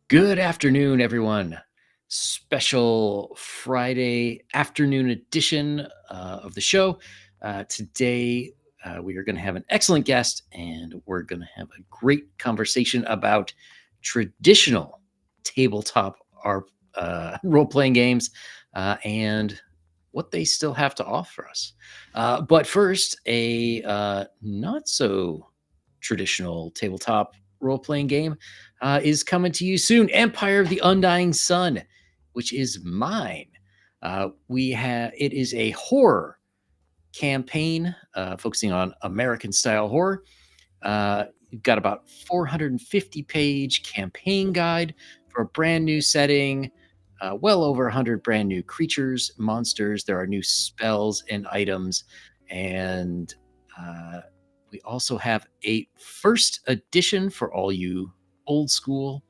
Good afternoon, everyone. Special Friday afternoon edition of the show. Today, we are going to have an excellent guest, and we're going to have a great conversation about traditional tabletop role playing games and what they still have to offer us. But first, a not so traditional tabletop role playing game is coming to you soon. Empire of the Undying Sun, which is mine. It is a horror campaign focusing on American style horror. You've got about 450-page campaign guide for a brand new setting. Well over 100 brand new creatures, monsters. There are new spells and items, and we also have a first edition for all you old school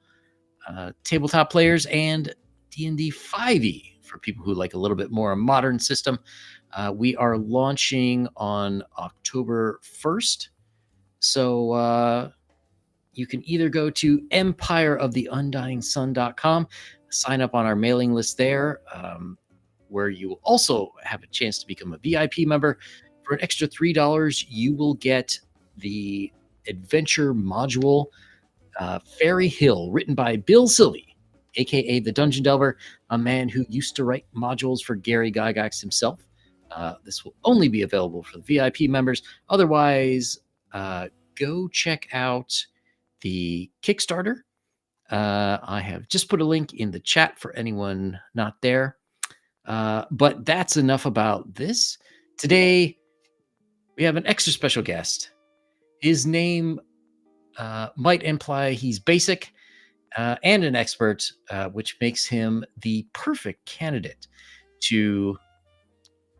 tabletop players, and D&D 5e for people who like a little bit more modern system. We are launching on October 1st. So you can either go to empireoftheundyingsun.com, sign up on our mailing list there, where you will also have a chance to become a VIP member. For an extra $3, you will get the adventure module, Fairy Hill, written by Bill Sylvie, aka the Dungeon Delver, a man who used to write modules for Gary Gygax himself. This will only be available for the VIP members. Otherwise, go check out the Kickstarter. I have just put a link in the chat for anyone not there. But that's enough about this. Today, we have an extra special guest. His name might imply he's basic and an expert, which makes him the perfect candidate to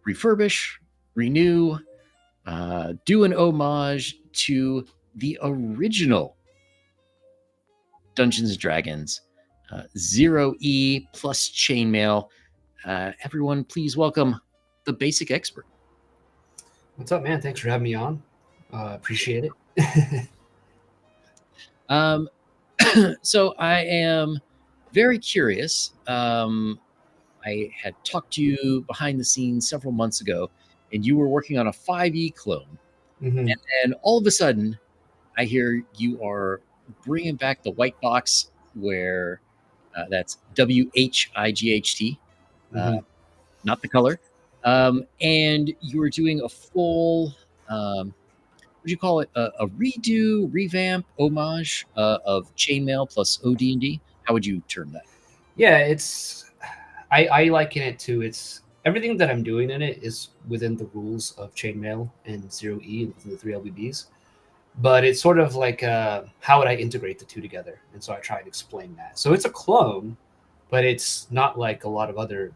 refurbish, renew, do an homage to the original Dungeons & Dragons, 0E plus Chainmail. Everyone, please welcome the basic expert. What's up, man? Thanks for having me on. Appreciate it. So I am very curious. I had talked to you behind the scenes several months ago, and you were working on a 5e clone. Mm-hmm. And then all of a sudden, I hear you are bringing back the Wight-Box, where that's WHIGHT, not the color. And you were doing a full, what would you call it? A redo, revamp, homage of Chainmail plus OD&D. How would you term that? Yeah, I liken it to everything that I'm doing in it is within the rules of Chainmail and 0E and within the 3 LBBs. But it's sort of like how would I integrate the two together? And so I try and explain that. So it's a clone, but it's not like a lot of other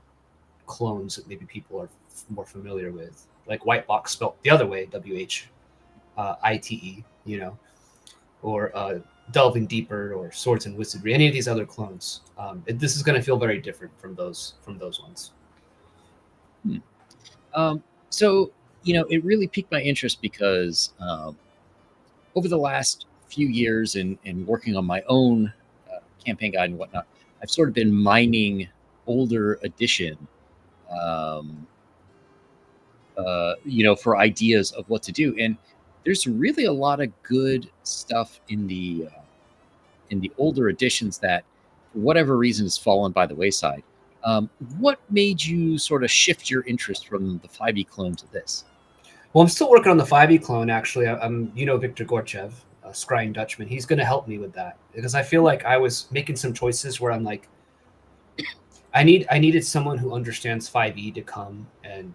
clones that maybe people are more familiar with, like Wight-Box spelled the other way, WHITE, or Delving Deeper or Swords and Wizardry, any of these other clones. This is going to feel very different from those ones. So, it really piqued my interest because over the last few years in working on my own campaign guide and whatnot, I've sort of been mining older edition, for ideas of what to do. And there's really a lot of good stuff in the older editions that, for whatever reason, has fallen by the wayside. What made you sort of shift your interest from the 5e clone to this? Well, I'm still working on the 5e clone, actually. I'm Victor Gorchev, a scrying Dutchman. He's going to help me with that because I feel like I was making some choices where I'm like, I needed someone who understands 5e to come and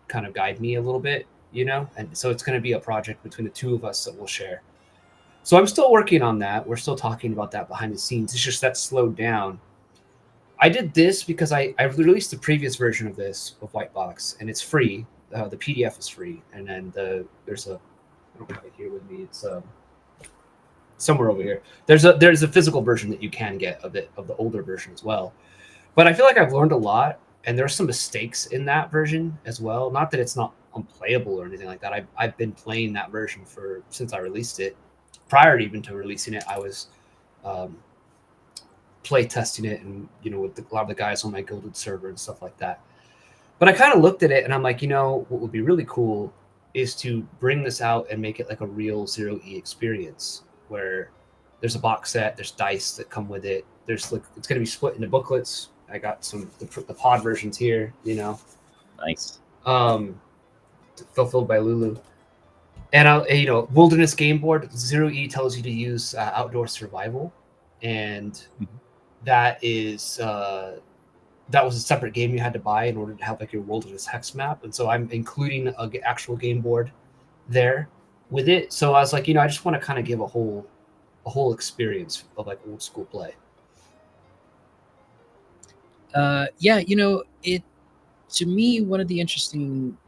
kind of guide me a little bit, and so it's going to be a project between the two of us that we'll share. So I'm still working on that. We're still talking about that behind the scenes. It's just that slowed down. I did this because I released the previous version of this, of Wight-Box, and it's free. The PDF is free. And then there's a, I don't have it here with me. It's somewhere over here. There's a physical version that you can get of the older version as well. But I feel like I've learned a lot, and there's some mistakes in that version as well. Not that it's not unplayable or anything like that. I've been playing that version since I released it. Prior to even to releasing it, I was play testing it, and with a lot of the guys on my Gilded server and stuff like that. But I kind of looked at it and I'm like, what would be really cool is to bring this out and make it like a real 0E experience where there's a box set, there's dice that come with it. There's like, it's going to be split into booklets. I got the pod versions here, Nice. Fulfilled by Lulu. And Wilderness Game Board 0E tells you to use outdoor survival, and that is that was a separate game you had to buy in order to have like your wilderness hex map. And so I'm including an actual game board there with it. So I was like, I just want to kind of give a whole experience of like old school play. Yeah, it to me, one of the interesting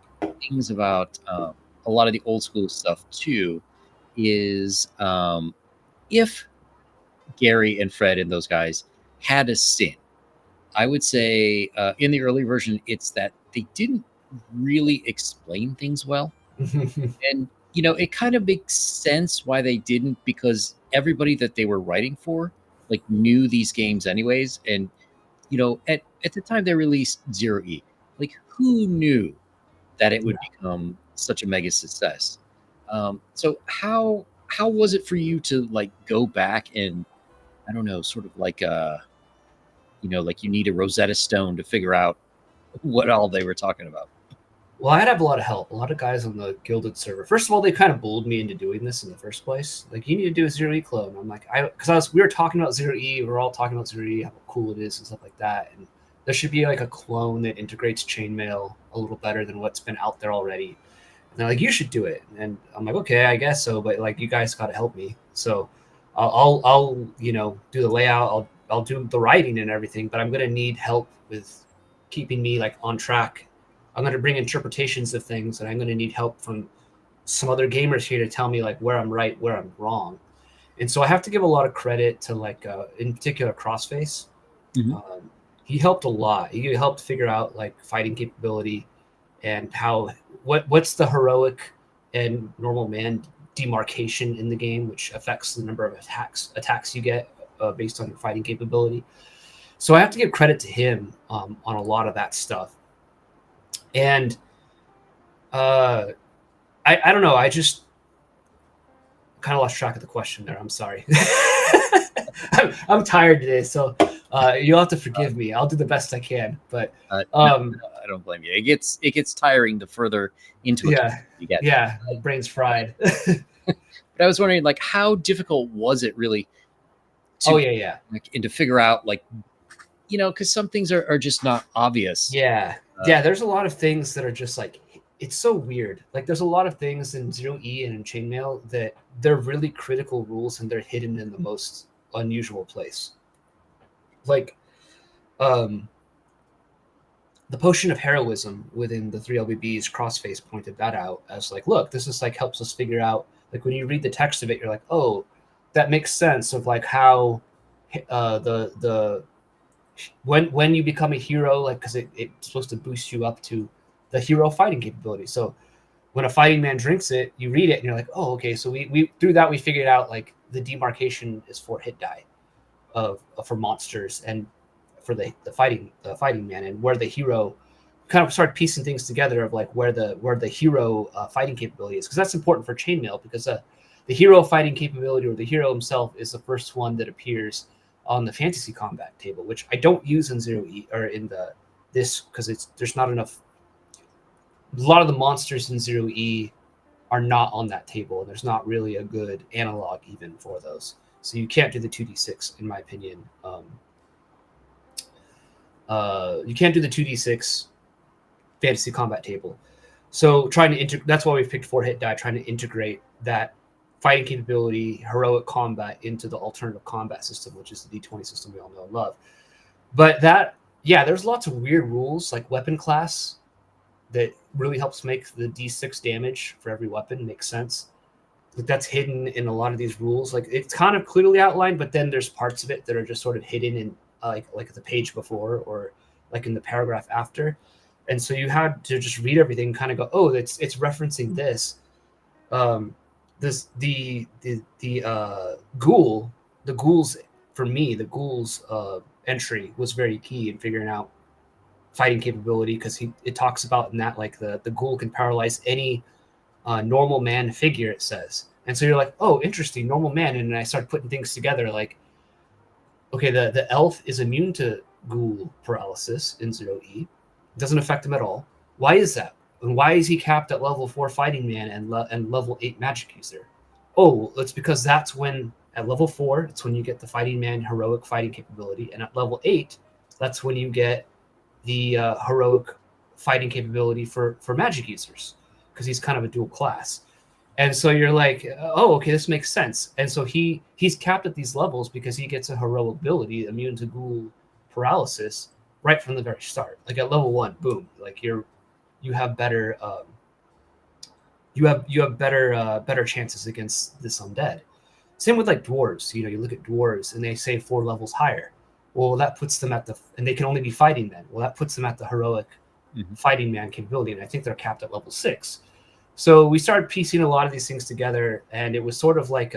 things about a lot of the old school stuff too is if Gary and Fred and those guys had a sin, I would say in the early version, it's that they didn't really explain things well. And, it kind of makes sense why they didn't, because everybody that they were writing for like knew these games anyways. And, at the time they released 0E, like who knew that it would become such a mega success? So how was it for you to like go back and, I don't know, sort of like like you need a Rosetta Stone to figure out what all they were talking about? Well, I had to have a lot of help. A lot of guys on the Gilded server. First of all, they kind of bullied me into doing this in the first place. Like, you need to do a 0E clone. I'm like, we were talking about 0E. We were all talking about 0E, how cool it is and stuff like that. And there should be like a clone that integrates Chainmail a little better than what's been out there already. And they're like, you should do it. And I'm like, okay, I guess so. But like, you guys got to help me. So I'll do the layout. I'll do the writing and everything, but I'm going to need help with keeping me like on track. I'm going to bring interpretations of things, and I'm going to need help from some other gamers here to tell me like where I'm right, where I'm wrong. And so I have to give a lot of credit to like, in particular, Crossface. Mm-hmm. He helped a lot. He helped figure out like fighting capability and what's the heroic and normal man demarcation in the game, which affects the number of attacks you get based on your fighting capability. So I have to give credit to him on a lot of that stuff. And I don't know. I just kind of lost track of the question there. I'm sorry. I'm tired today, so you'll have to forgive me. I'll do the best I can. But no, I don't blame you. It gets tiring the further into it you get. Yeah, my brain's fried. But I was wondering, like, how difficult was it really? And to figure out, like, because some things are just not obvious. Yeah. There's a lot of things that are just like, it's so weird. Like, there's a lot of things in 0E and in Chainmail that they're really critical rules, and they're hidden in the most unusual place. Like, the potion of heroism within the 3 LBBs, Crossface pointed that out as like, look, this is like helps us figure out, like, when you read the text of it, you're like, oh, that makes sense of like how when you become a hero, like, because it's supposed to boost you up to the hero fighting capability. So when a fighting man drinks it, you read it and you're like, oh, okay. So we through that we figured out like the demarcation is for hit die for monsters and for the fighting man, and where the hero kind of started piecing things together of like where the hero fighting capability is, because that's important for Chainmail, because the hero fighting capability, or the hero himself, is the first one that appears on the fantasy combat table, which I don't use in 0E or in this because there's not enough. A lot of the monsters in 0E are not on that table, and there's not really a good analog even for those. So you can't do the 2d6, in my opinion. You can't do the 2d6 fantasy combat table. So that's why we've picked 4 hit die, trying to integrate that fighting capability, heroic combat, into the alternative combat system, which is the D20 system we all know and love. But there's lots of weird rules, like weapon class, that really helps make the D6 damage for every weapon make sense. Like, that's hidden in a lot of these rules. Like, it's kind of clearly outlined, but then there's parts of it that are just sort of hidden in like the page before, or like in the paragraph after. And so you had to just read everything and kind of go, oh, it's referencing this. The ghouls for me, the ghouls entry was very key in figuring out fighting capability, because it talks about in that like the ghoul can paralyze any normal man figure, it says. And so you're like, oh, interesting, normal man. And I start putting things together like, okay, the elf is immune to ghoul paralysis in 0E. It doesn't affect him at all. Why is that? And why is he capped at level 4 fighting man and level 8 magic user? Oh, it's because that's when at level 4, it's when you get the fighting man heroic fighting capability, and at level 8, that's when you get the heroic fighting capability for magic users, because he's kind of a dual class. And so you're like, oh, okay, this makes sense. And so he's capped at these levels because he gets a heroic ability, immune to ghoul paralysis, right from the very start. Like at level 1, boom, like you have better better chances against this undead. Same with like dwarves. You look at dwarves and they say 4 levels higher. Well, that puts them and they can only be fighting men. Well, that puts them at the heroic fighting man capability, and I think they're capped at level 6. So we started piecing a lot of these things together, and it was sort of like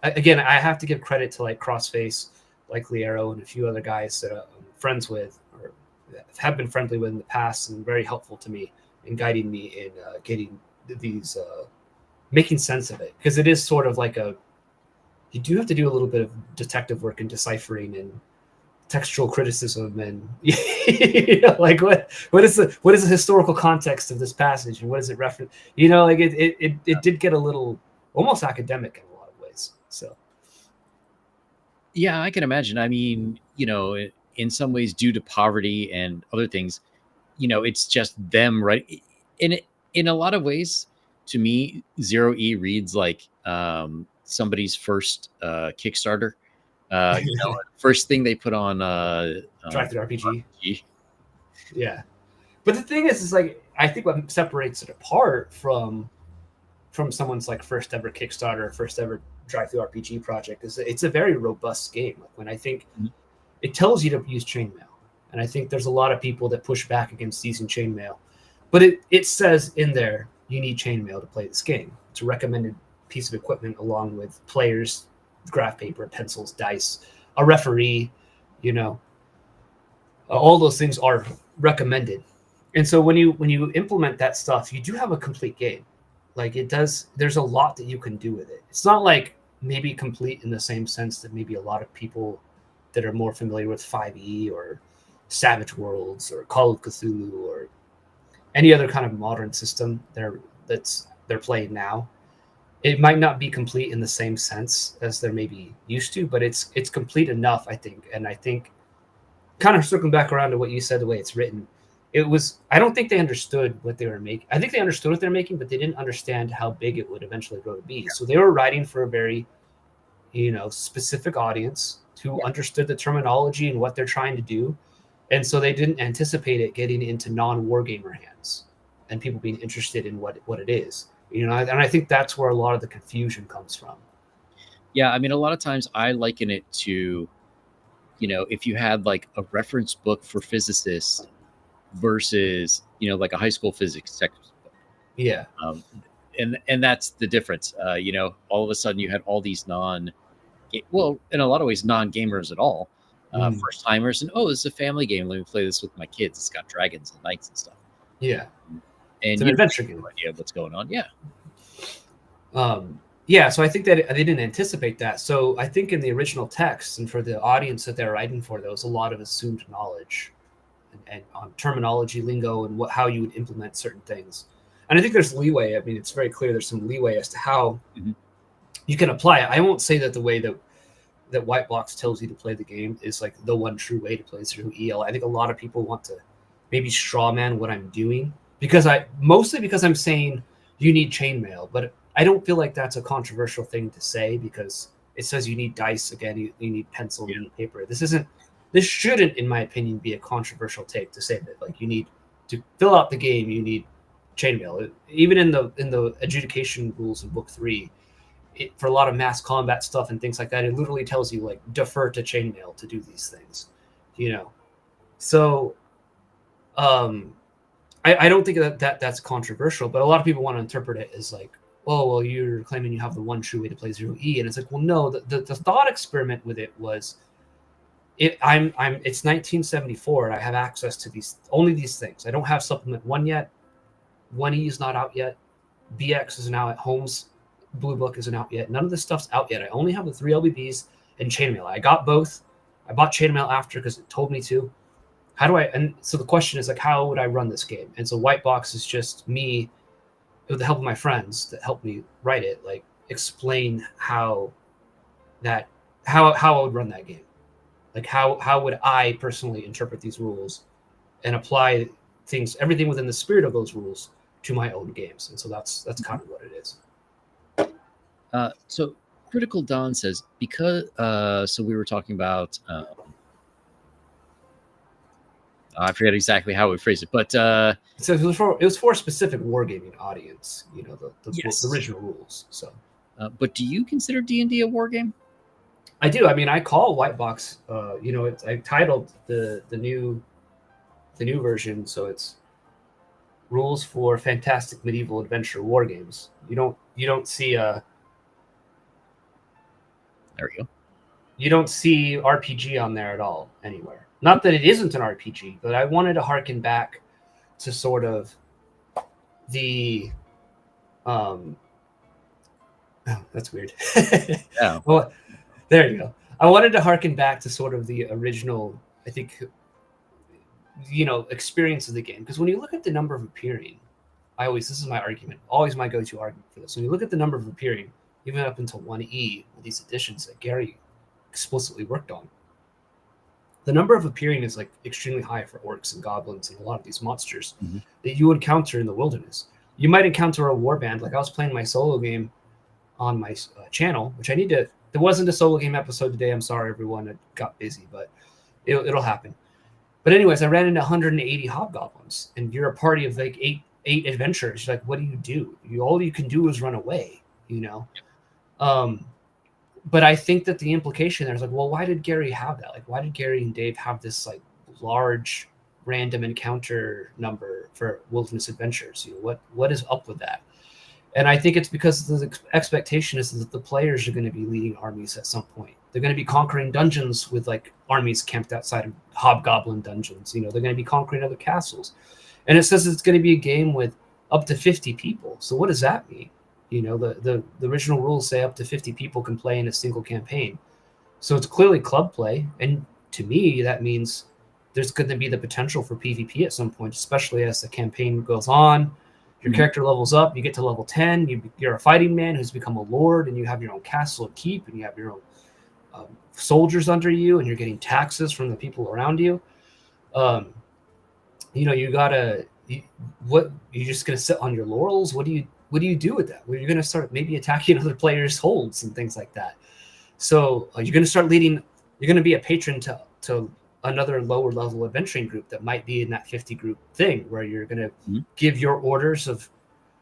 again, I have to give credit to like Crossface, like Liero, and a few other guys that I'm friends with or have been friendly with in the past, and very helpful to me in guiding me in getting these, making sense of it, because it is sort of like you do have to do a little bit of detective work and deciphering and textual criticism, and like what is the historical context of this passage, and what does it reference? Like it did get a little almost academic in a lot of ways. So yeah, I can imagine. I mean, in some ways, due to poverty and other things, it's just them, right? In a lot of ways, to me, 0E reads like somebody's first Kickstarter. First thing they put on Drive Through RPG. Yeah, but the thing is like, I think what separates it apart from someone's like first ever Kickstarter, first ever Drive Through RPG project is it's a very robust game. Like when I think it tells you to use Chainmail, and I think there's a lot of people that push back against using Chainmail, but it says in there you need Chainmail to play this game. It's a recommended piece of equipment along with players, graph paper, pencils, dice, a referee, all those things are recommended. And so when you implement that stuff, you do have a complete game. Like it does, there's a lot that you can do with it. It's not like maybe complete in the same sense that maybe a lot of people that are more familiar with 5e or Savage Worlds or Call of Cthulhu or any other kind of modern system they're playing now. It might not be complete in the same sense as they're maybe used to, but it's complete enough, I think. And I think, kind of circling back around to what you said, the way it's written, I don't think they understood what they were making. I think they understood what they're making, but they didn't understand how big it would eventually grow to be. Yeah. So they were writing for a very, specific audience who understood the terminology and what they're trying to do. And so they didn't anticipate it getting into non-wargamer hands and people being interested in what it is. And I think that's where a lot of the confusion comes from. Yeah, I mean, a lot of times I liken it to, if you had like a reference book for physicists versus, like a high school physics textbook. Yeah. And that's the difference. All of a sudden you had all these in a lot of ways, non-gamers at all, first timers, and this is a family game. Let me play this with my kids. It's got dragons and knights and stuff. Yeah. And it's an adventure game. No idea what's going on. Yeah. Yeah. So I think that they didn't anticipate that. So I think in the original text and for the audience that they're writing for, there was a lot of assumed knowledge and on terminology, lingo, and how you would implement certain things. And I think there's leeway. I mean, it's very clear there's some leeway as to how you can apply it. I won't say that the way that Wight-Box tells you to play the game is like the one true way to play through EL. I think a lot of people want to maybe strawman what I'm doing because I'm saying you need Chainmail, but I don't feel like that's a controversial thing to say because it says you need dice again, you need pencil, you need paper. This shouldn't, in my opinion, be a controversial take to say that like you need to fill out the game, you need Chainmail. Even in the adjudication rules in book 3, for a lot of mass combat stuff and things like that, it literally tells you like defer to Chainmail to do these things, So, I don't think that's controversial, but a lot of people want to interpret it as like oh, well, you're claiming you have the one true way to play 0E. And it's like, well, no, the thought experiment with it was, it's 1974 and I have access to only these things. I don't have supplement 1 yet. 1E is not out yet. BX isn't out. Holmes Blue Book isn't out yet. None of this stuff's out yet. I only have the 3 LBBs and Chainmail. I got both. I bought Chainmail after because it told me to. How do I? And so the question is like, how would I run this game? And so Wight-Box is just me, with the help of my friends that helped me write it, like explain how I would run that game. Like how would I personally interpret these rules and apply everything within the spirit of those rules to my own games. And so that's kind of what it is. So Critical Dawn says, because so we were talking about I forget exactly how we phrased it, but so it was for a specific wargaming audience, you know, the original rules. So but do you consider D&D a war game? I do. I mean, I call Wight-Box, you know, I titled the new version, so it's Rules for Fantastic Medieval Adventure War Games. You don't see there we go. You don't see RPG on there at all anywhere. Not that it isn't an RPG, but I wanted to harken back to sort of the oh, that's weird. Yeah. Well, there you go. I wanted to harken back to sort of the original, I think, you know, experience of the game. Because when you look at the number of appearing, this is my argument, always my go-to argument for this. When you look at the number of appearing, even up until 1E, with these additions that Gary explicitly worked on, the number of appearing is like extremely high for orcs and goblins and a lot of these monsters that you encounter in the wilderness. You might encounter a warband. Like I was playing my solo game on my channel, which there wasn't a solo game episode today. I'm sorry, everyone. I got busy, but it'll happen. But anyways, I ran into 180 hobgoblins, and you're a party of like eight adventurers. Like, what do? All you can do is run away, you know? But I think that the implication there is like, well, why did Gary have that? Like, why did Gary and Dave have this like large random encounter number for wilderness adventures? You know, what is up with that? And I think it's because the expectation is that the players are going to be leading armies at some point. They're going to be conquering dungeons with like armies camped outside of hobgoblin dungeons. You know, they're going to be conquering other castles. And it says it's going to be a game with up to 50 people. So what does that mean? You know, the original rules say up to 50 people can play in a single campaign. So it's clearly club play. And to me, that means there's going to be the potential for PvP at some point, especially as the campaign goes on. Your character levels up, you get to level 10, you're a fighting man who's become a lord, and you have your own castle and keep, and you have your own soldiers under you, and you're getting taxes from the people around you. You know, you're just going to sit on your laurels? What do you do with that? Well, you're going to start maybe attacking other players' holds and things like that. So you're going to start leading. You're going to be a patron to another lower level adventuring group that might be in that 50 group thing, where you're going to give your orders of,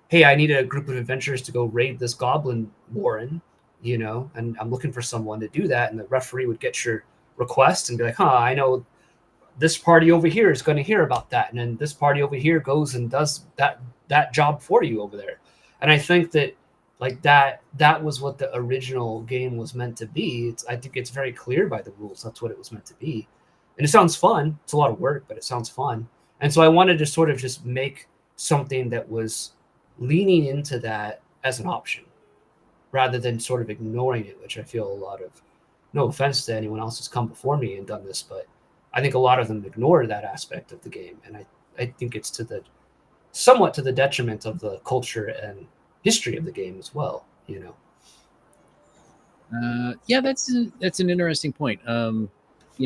hey, I need a group of adventurers to go raid this goblin warren, you know, and I'm looking for someone to do that. And the referee would get your request and be like, I know this party over here is going to hear about that. And then this party over here goes and does that job for you over there. And I think that like that was what the original game was meant to be. I think it's very clear by the rules. That's what it was meant to be. And it sounds fun. It's a lot of work, but it sounds fun. And so I wanted to sort of just make something that was leaning into that as an option rather than sort of ignoring it, which I feel a lot of, no offense to anyone else who's come before me and done this, but I think a lot of them ignore that aspect of the game. And I think it's somewhat to the detriment of the culture and history of the game as well, you know? Yeah, that's an interesting point. You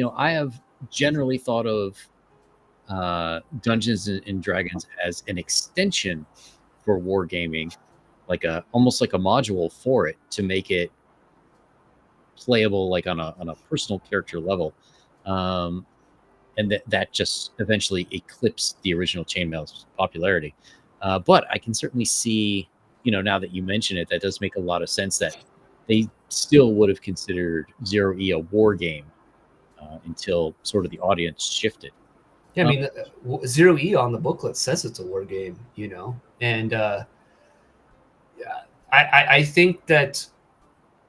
know, I have generally thought of Dungeons and Dragons as an extension for wargaming, like almost like a module for it to make it playable, like on a personal character level, and that just eventually eclipsed the original Chainmail's popularity. But I can certainly see, you know, now that you mention it, that does make a lot of sense that they still would have considered 0E a war game until sort of the audience shifted. Yeah, I mean, 0E on the booklet says it's a war game, you know, and I think that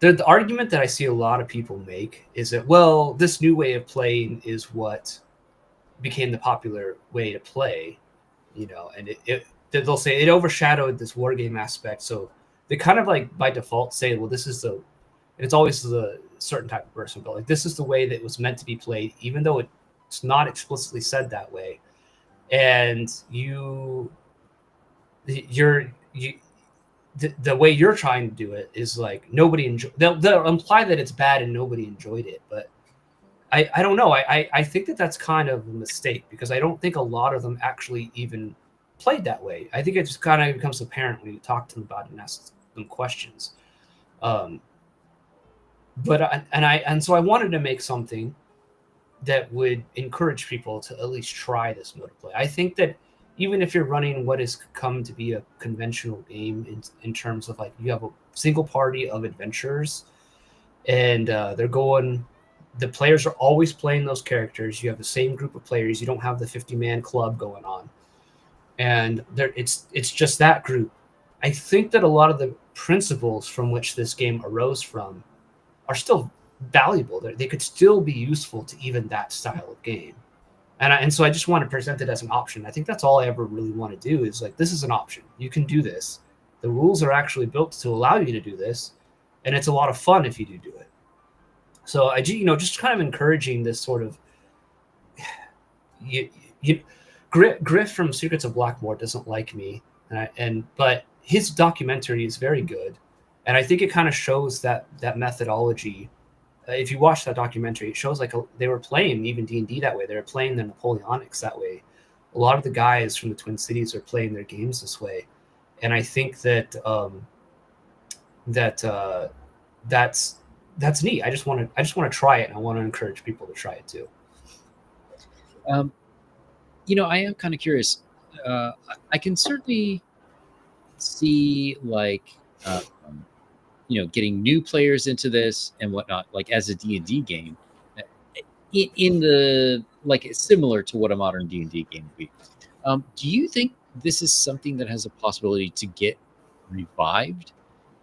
the argument that I see a lot of people make is that, well, this new way of playing is what became the popular way to play, and they'll say it overshadowed this war game aspect. So they kind of like by default say, well, this is the, and it's always the certain type of person, but like this is the way that it was meant to be played, even though it's not explicitly said that way. And you're the way you're trying to do it is like nobody enjoy. They'll imply that it's bad and nobody enjoyed it, but I don't know. I think that that's kind of a mistake because I don't think a lot of them actually even played that way. I think it just kind of becomes apparent when you talk to them about it and ask them questions. And so I wanted to make something that would encourage people to at least try this mode of play. I think that even if you're running what has come to be a conventional game in terms of like you have a single party of adventurers and the players are always playing those characters. You have the same group of players. You don't have the 50-man club going on. And it's just that group. I think that a lot of the principles from which this game arose from are still valuable. They could still be useful to even that style of game. And so I just want to present it as an option. I think that's all I ever really want to do is like, this is an option. You can do this. The rules are actually built to allow you to do this. And it's a lot of fun if you do it. So just kind of encouraging this sort of, Griff from Secrets of Blackmoor doesn't like me, but his documentary is very good, and I think it kind of shows that methodology. If you watch that documentary, it shows like they were playing even D&D that way. They were playing the Napoleonics that way. A lot of the guys from the Twin Cities are playing their games this way, and I think that that's neat. I just want to try it, and I want to encourage people to try it too. I am kind of curious. I can certainly see like getting new players into this and whatnot, like as a D&D game, in the like similar to what a modern D&D game would be. Do you think this is something that has a possibility to get revived?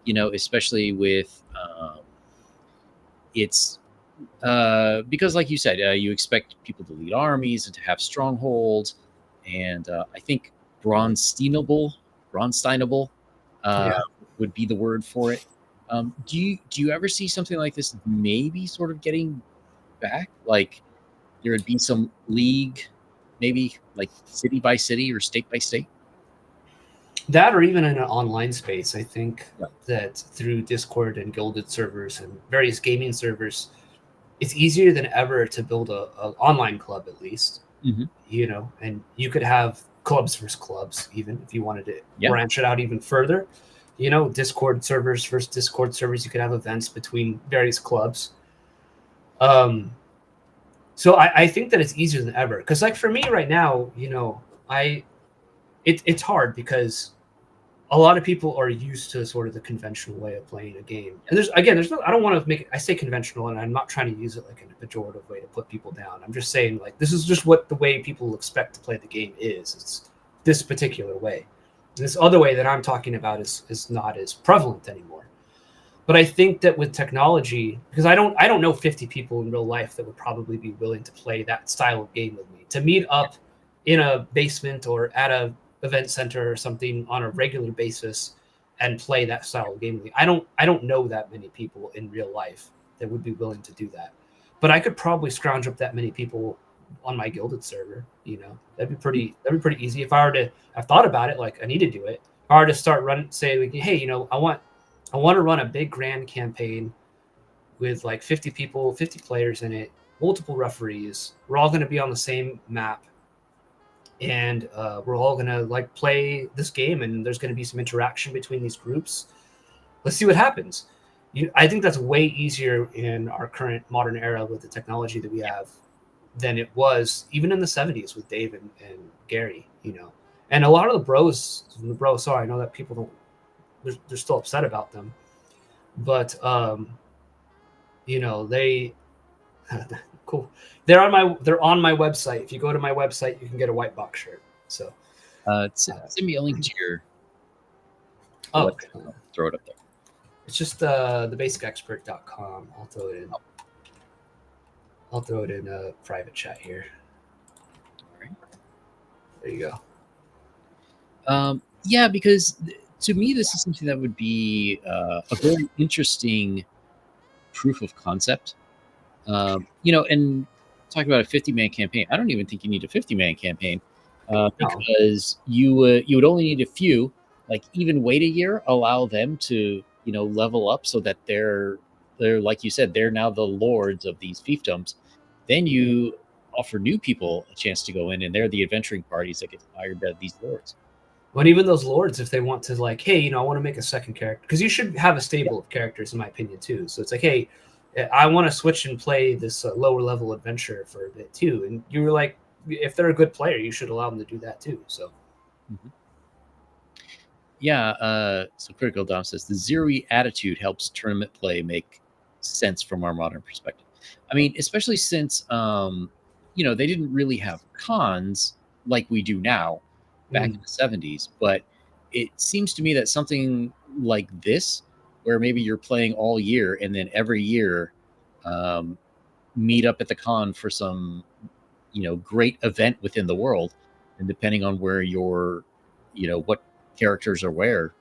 Especially with it's because, like you said, you expect people to lead armies and to have strongholds, and I think Bronsteinable would be the word for it. Do you ever see something like this maybe sort of getting back? Like there would be some league, maybe like city by city or state by state? That, or even in an online space, I think that through Discord and Guilded servers and various gaming servers, it's easier than ever to build a online club, at least. Mm-hmm. And you could have clubs versus clubs, even if you wanted to branch it out even further. Discord servers versus Discord servers. You could have events between various clubs. So I think that it's easier than ever. Because like for me right now, it's hard because a lot of people are used to sort of the conventional way of playing a game. And there's no, I don't want to make it, I say conventional and I'm not trying to use it like in a pejorative way to put people down. I'm just saying like, this is just what the way people expect to play the game is. It's this particular way. This other way that I'm talking about is not as prevalent anymore. But I think that with technology, because I don't know 50 people in real life that would probably be willing to play that style of game with me. To meet up in a basement or at a event center or something on a regular basis and play that style of game with me. I don't know that many people in real life that would be willing to do that. But I could probably scrounge up that many people on my Guilded server. That'd be pretty easy. If I were to, I've thought about it, like I need to do it. If I were to start say like, hey, I want to run a big grand campaign with like 50 people, 50 players in it, multiple referees. We're all going to be on the same map. And we're all going to like play this game and there's going to be some interaction between these groups. Let's see what happens. I think that's way easier in our current modern era with the technology that we have than it was even in the 70s with Dave and Gary, And a lot of the bros, sorry, I know that people they're still upset about them. But, they... Cool. They're on my website. If you go to my website, you can get a Wight-Box shirt. So send me a link to your. Oh, Let's okay. throw it up there. It's just thebasicexpert.com. I'll throw it in. I'll throw it in a private chat here. All right. There you go. Yeah, because to me, this is something that would be a very interesting proof of concept. And talking about a 50-man campaign, I don't even think you need a 50-man campaign No. because you would only need a few. Like even wait a year, allow them to level up so that they're like you said, they're now the lords of these fiefdoms. Then you offer new people a chance to go in, and they're the adventuring parties that get hired by these lords. But even those lords, if they want to, like, hey, I want to make a second character, because you should have a stable of characters, in my opinion, too. So it's like, hey, I want to switch and play this lower level adventure for a bit too. And you were like, if they're a good player, you should allow them to do that too. So. Mm-hmm. Yeah. So Critical Dom says the zero-E attitude helps tournament play make sense from our modern perspective. I mean, especially since they didn't really have cons like we do now back in the 70s, but it seems to me that something like this, where maybe you're playing all year and then every year meet up at the con for some great event within the world, and depending on where what characters are where,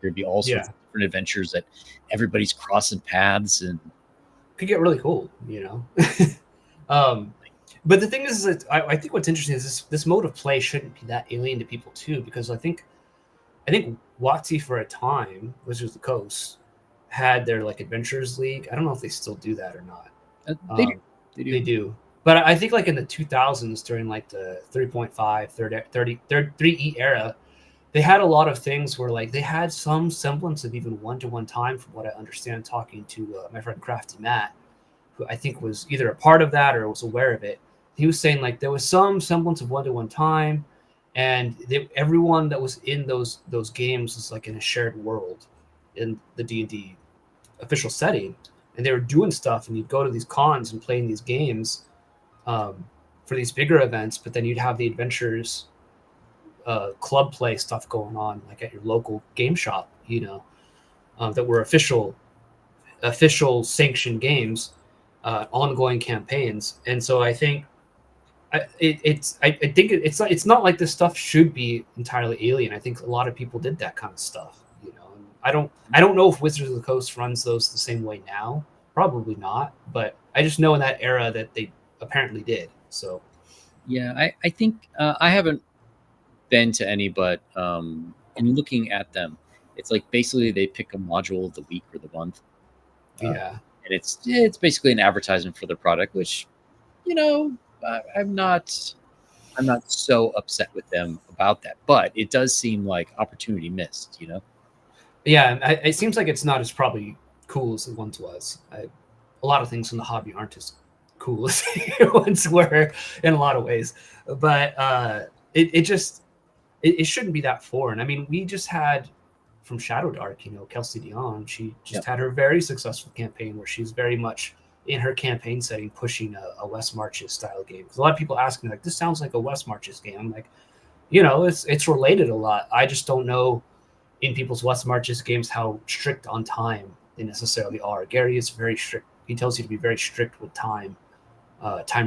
there'd be all sorts of different adventures that everybody's crossing paths and could get really cool. But the thing is that I think what's interesting is this mode of play shouldn't be that alien to people too, because I think WotC for a time, Wizards of the Coast, had their like Adventurers League. I don't know if they still do that or not. They do. But I think like in the 2000s, during like the 3.5, 3E era, they had a lot of things where like they had some semblance of even one-to-one time, from what I understand, talking to my friend Crafty Matt, who I think was either a part of that or was aware of it. He was saying like there was some semblance of one-to-one time, and everyone that was in those games was like in a shared world in the D&D official setting, and they were doing stuff, and you'd go to these cons and playing these games for these bigger events, but then you'd have the adventures club play stuff going on like at your local game shop, that were official sanctioned games, ongoing campaigns. And so I think it's not like this stuff should be entirely alien. I think a lot of people did that kind of stuff, and I don't know if Wizards of the Coast runs those the same way now. Probably not, but I just know in that era that they apparently did. So yeah, I think I haven't been to any, but in looking at them, it's like basically they pick a module of the week or the month. Yeah. And it's basically an advertisement for their product, which I'm not so upset with them about that, but it does seem like opportunity missed. Yeah, it seems like it's not as probably cool as it once was. A lot of things in the hobby aren't as cool as they once were in a lot of ways, but it shouldn't be that foreign. I mean, we just had from Shadow Dark, Kelsey Dion. She just had her very successful campaign where she's very much in her campaign setting pushing a West Marches style game. Because a lot of people ask me like, "This sounds like a West Marches game." I'm like, it's related a lot. I just don't know in people's West Marches games how strict on time they necessarily are. Gary is very strict. He tells you to be very strict with time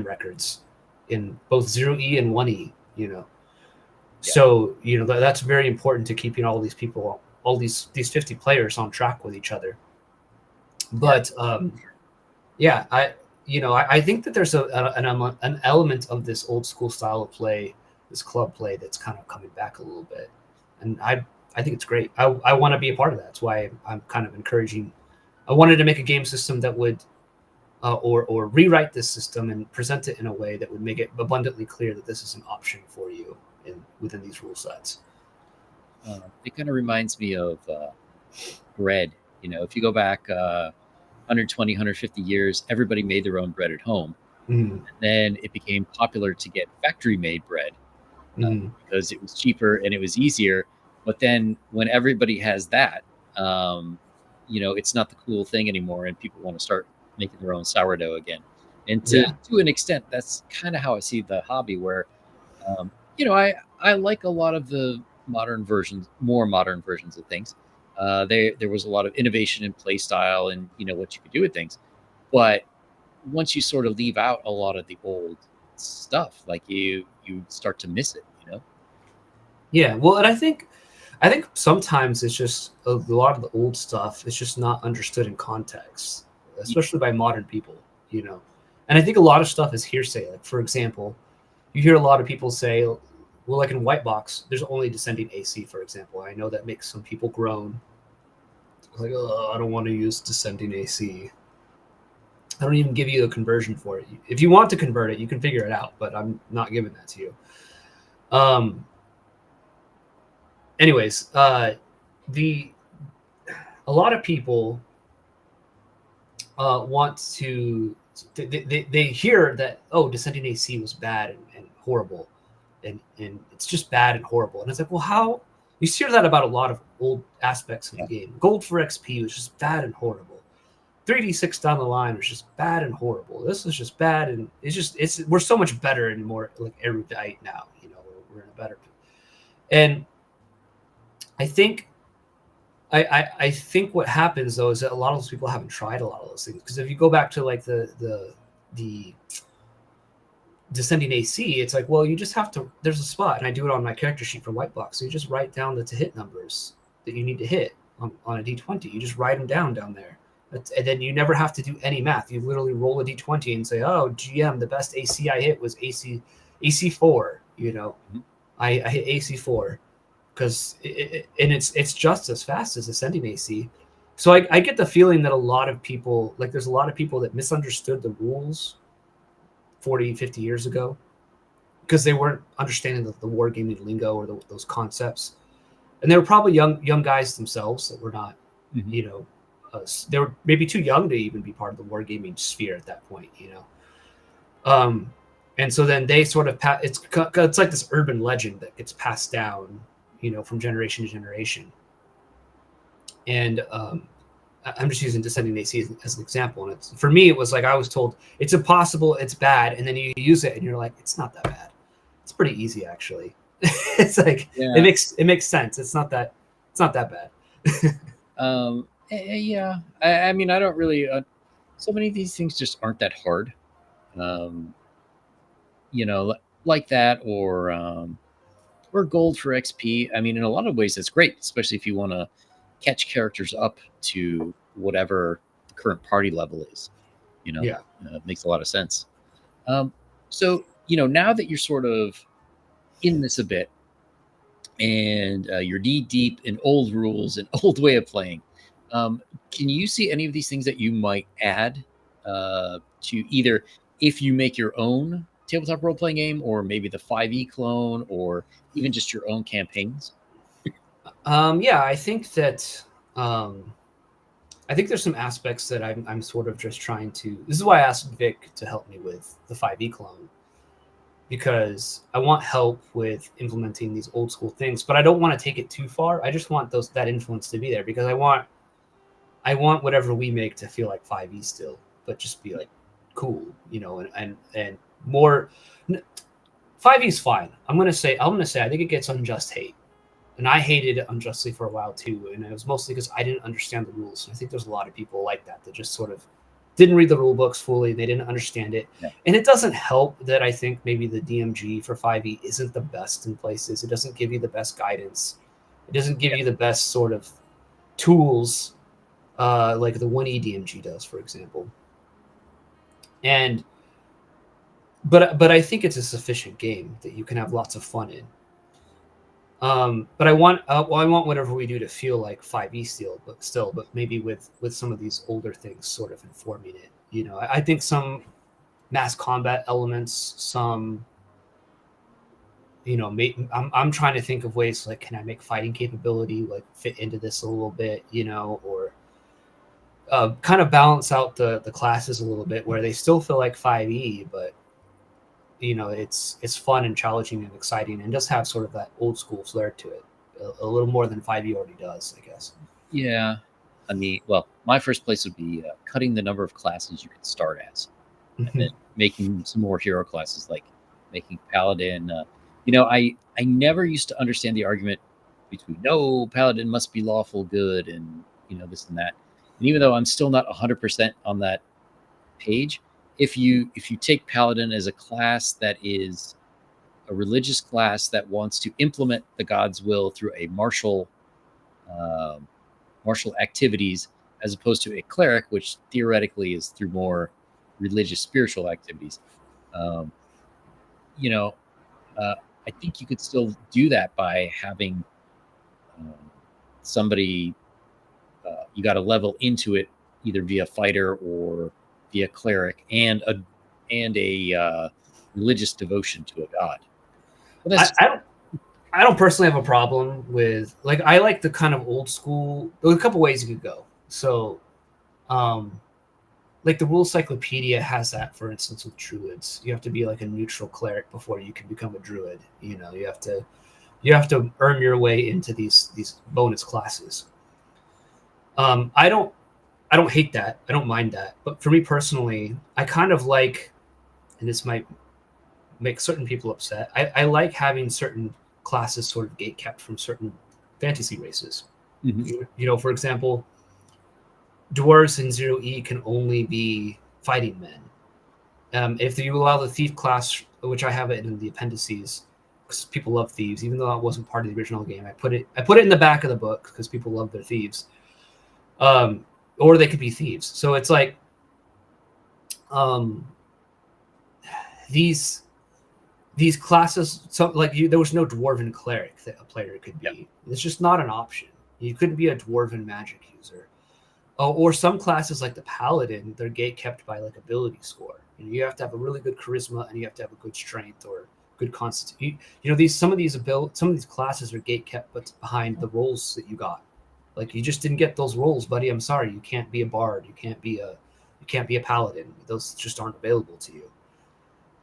records in both 0E and 1E. So that's very important to keeping all these people, all these 50 players on track with each other. But I think that there's an element of this old school style of play, this club play, that's kind of coming back a little bit, and I think it's great. I want to be a part of that. That's why I'm kind of encouraging. I wanted to make a game system that would or rewrite this system and present it in a way that would make it abundantly clear that this is an option for you within these rule sets. It kind of reminds me of bread. If you go back 120, 150 years, everybody made their own bread at home. Mm-hmm. Then it became popular to get factory-made bread because it was cheaper and it was easier. But then when everybody has that, it's not the cool thing anymore, and people want to start making their own sourdough again. And to an extent, that's kind of how I see the hobby, where I like a lot of the more modern versions of things, There was a lot of innovation in play style and what you could do with things, but once you sort of leave out a lot of the old stuff, like you start to miss it. Yeah, well, and I think sometimes it's just a lot of the old stuff is just not understood in context, especially by modern people, you know. And I think a lot of stuff is hearsay. Like, for example, you hear a lot of people say, well, like in Wight-Box, there's only descending AC, for example. I know that makes some people groan. Like, oh, I don't want to use descending AC. I don't even give you a conversion for it. If you want to convert it, you can figure it out, but I'm not giving that to you. Anyways, the a lot of people want to they hear that, oh, descending AC was bad and horrible, and it's just bad and horrible, and it's like, well, how you hear that about a lot of old aspects of the game. Gold for XP was just bad and horrible. 3D6 down the line was just bad and horrible. This is just bad, and we're so much better and more like erudite now. You know, we're in a better. And I think I think what happens though is that a lot of those people haven't tried a lot of those things, because if you go back to like the descending AC, it's like, well, you just have to. There's a spot, and I do it on my character sheet for Wight-Box. So you just write down the to hit numbers that you need to hit on a D20. You just write them down there. And then you never have to do any math. You literally roll a D20 and say, oh, GM, the best AC I hit was AC4. You know, I hit AC4 because it's just as fast as ascending AC. So I get the feeling that a lot of people, like there's a lot of people that misunderstood the rules 40, 50 years ago because they weren't understanding the wargaming lingo or those concepts. And they were probably young guys themselves that were not, you know, they were maybe too young to even be part of the wargaming sphere at that point, you know. And so then they sort of it's like this urban legend that gets passed down, you know, from generation to generation. And I'm just using descending AC as an example. And it's, for me, it was like I was told it's impossible, it's bad, and then you use it and you're like, it's not that bad. It's pretty easy actually. It's like it makes sense. It's not that bad. Yeah, I mean, I don't really. So many of these things just aren't that hard, you know, like that, or gold for XP. I mean, in a lot of ways, that's great, especially if you want to catch characters up to whatever the current party level is. You know, it makes a lot of sense. So, you know, now that you're sort of in this a bit, and you're knee deep in old rules and old way of playing. Can you see any of these things that you might add to either if you make your own tabletop role-playing game, or maybe the 5e clone, or even just your own campaigns? Yeah, I think that I think there's some aspects that I'm sort of just trying to. This is why I asked Vic to help me with the 5e clone, because I want help with implementing these old school things, but I don't want to take it too far. I just want that influence to be there, because I want whatever we make to feel like 5e still, but just be like cool, you know, and more. 5e is fine. I'm gonna say I think it gets unjust hate, and I hated it unjustly for a while too, and it was mostly because I didn't understand the rules. I think there's a lot of people like that just sort of didn't read the rule books fully. They didn't understand it. Yeah. And it doesn't help that I think maybe the DMG for 5e isn't the best in places. It doesn't give you the best guidance. It doesn't give you the best sort of tools like the 1E DMG does, for example. And but I think it's a sufficient game that you can have lots of fun in. But I want whatever we do to feel like 5e still, but maybe with some of these older things sort of informing it. You know, I think some mass combat elements, some, you know, I'm trying to think of ways like, can I make fighting capability like fit into this a little bit, you know, or kind of balance out the classes a little bit where they still feel like 5e, but you know, it's fun and challenging and exciting, and just have sort of that old school flair to it, a little more than 5e already does, I guess. Yeah, I mean, well, my first place would be cutting the number of classes you could start as, and then making some more hero classes, like making paladin. You know, I never used to understand the argument between no, paladin must be lawful good and this and that. And even though I'm still not 100% on that page, if you take paladin as a class that is a religious class that wants to implement the god's will through a martial activities, as opposed to a cleric, which theoretically is through more religious spiritual activities, I think you could still do that by having somebody. You got to level into it either via fighter or via cleric, and a religious devotion to a god. But I don't personally have a problem with, like, I like the kind of old school. There's a couple ways you could go. So, like the Rule Cyclopedia has that, for instance, with druids. You have to be like a neutral cleric before you can become a druid. You have to earn your way into these bonus classes. I don't hate that. I don't mind that. But for me personally, I kind of like, and this might make certain people upset, I like having certain classes sort of gate kept from certain fantasy races. Mm-hmm. For example, dwarves in 0E can only be fighting men. If you allow the thief class, which I have it in the appendices, because people love thieves, even though that wasn't part of the original game, I put it in the back of the book because people love their thieves. Or they could be thieves. So it's like these classes. So there was no dwarven cleric that a player could be. Yep. It's just not an option. You couldn't be a dwarven magic user. Or some classes like the paladin, they're gate kept by like ability score. You have to have a really good charisma and you have to have a good strength or good constitution. Some of these classes are gate kept, but behind the rolls that you got. Like, you just didn't get those rolls, buddy. I'm sorry. You can't be a bard. You can't be a paladin. Those just aren't available to you.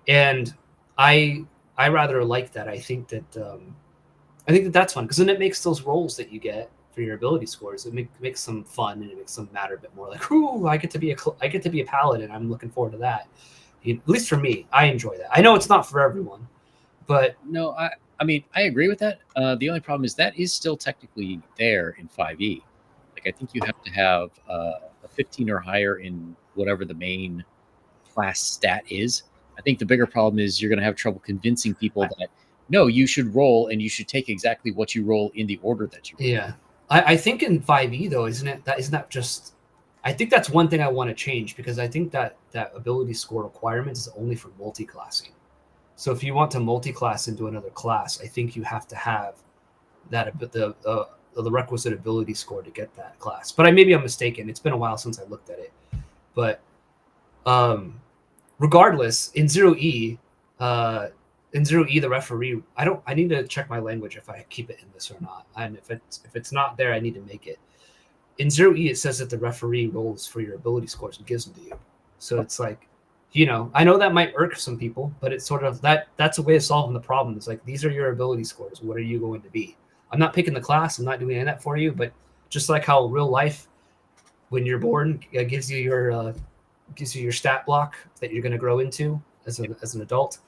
And I rather like that. I think that that's fun, because then it makes those rolls that you get for your ability scores, it makes them fun, and it makes them matter a bit more. Like, ooh, I get to be a paladin. I'm looking forward to that. At least for me, I enjoy that. I know it's not for everyone, but no, I mean, I agree with that. The only problem is that is still technically there in 5e. Like, I think you have to have a 15 or higher in whatever the main class stat is. I think the bigger problem is you're going to have trouble convincing people that, no, you should roll and you should take exactly what you roll in the order that you roll. Yeah. I think in 5e, though, isn't that just... I think that's one thing I want to change, because I think that ability score requirement is only for multi-classing. So if you want to multi-class into another class, I think you have to have that the requisite ability score to get that class. But maybe I'm mistaken. It's been a while since I looked at it. But regardless, in 0E, the referee, I need to check my language if I keep it in this or not. And if it's not there, I need to make it. In 0E, it says that the referee rolls for your ability scores and gives them to you. So it's like, I know that might irk some people, but it's sort of that's a way of solving the problem. It's like, these are your ability scores. What are you going to be? I'm not picking the class. I'm not doing any of that for you. But just like how real life, when you're born, gives you your stat block that you're going to grow into as an adult,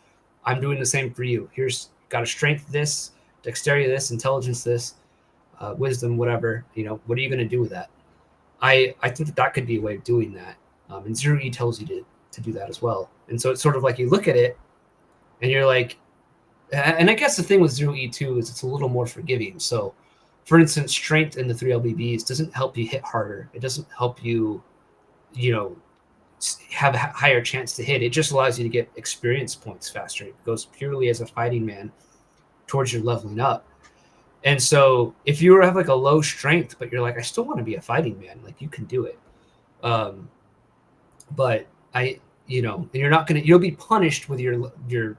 I'm doing the same for you. Here's got a strength this, dexterity this, intelligence this, wisdom, whatever. What are you going to do with that? I think that could be a way of doing that. And 0E tells you to do that as well. And so it's sort of like, you look at it and you're like, and I guess the thing with 0E too is it's a little more forgiving. So, for instance, strength in the 3 LBBs doesn't help you hit harder. It doesn't help you, have a higher chance to hit. It just allows you to get experience points faster. It goes purely as a fighting man towards your leveling up. And so if you have like a low strength, but you're like, I still want to be a fighting man, like, you can do it. But and you're not you'll be punished with your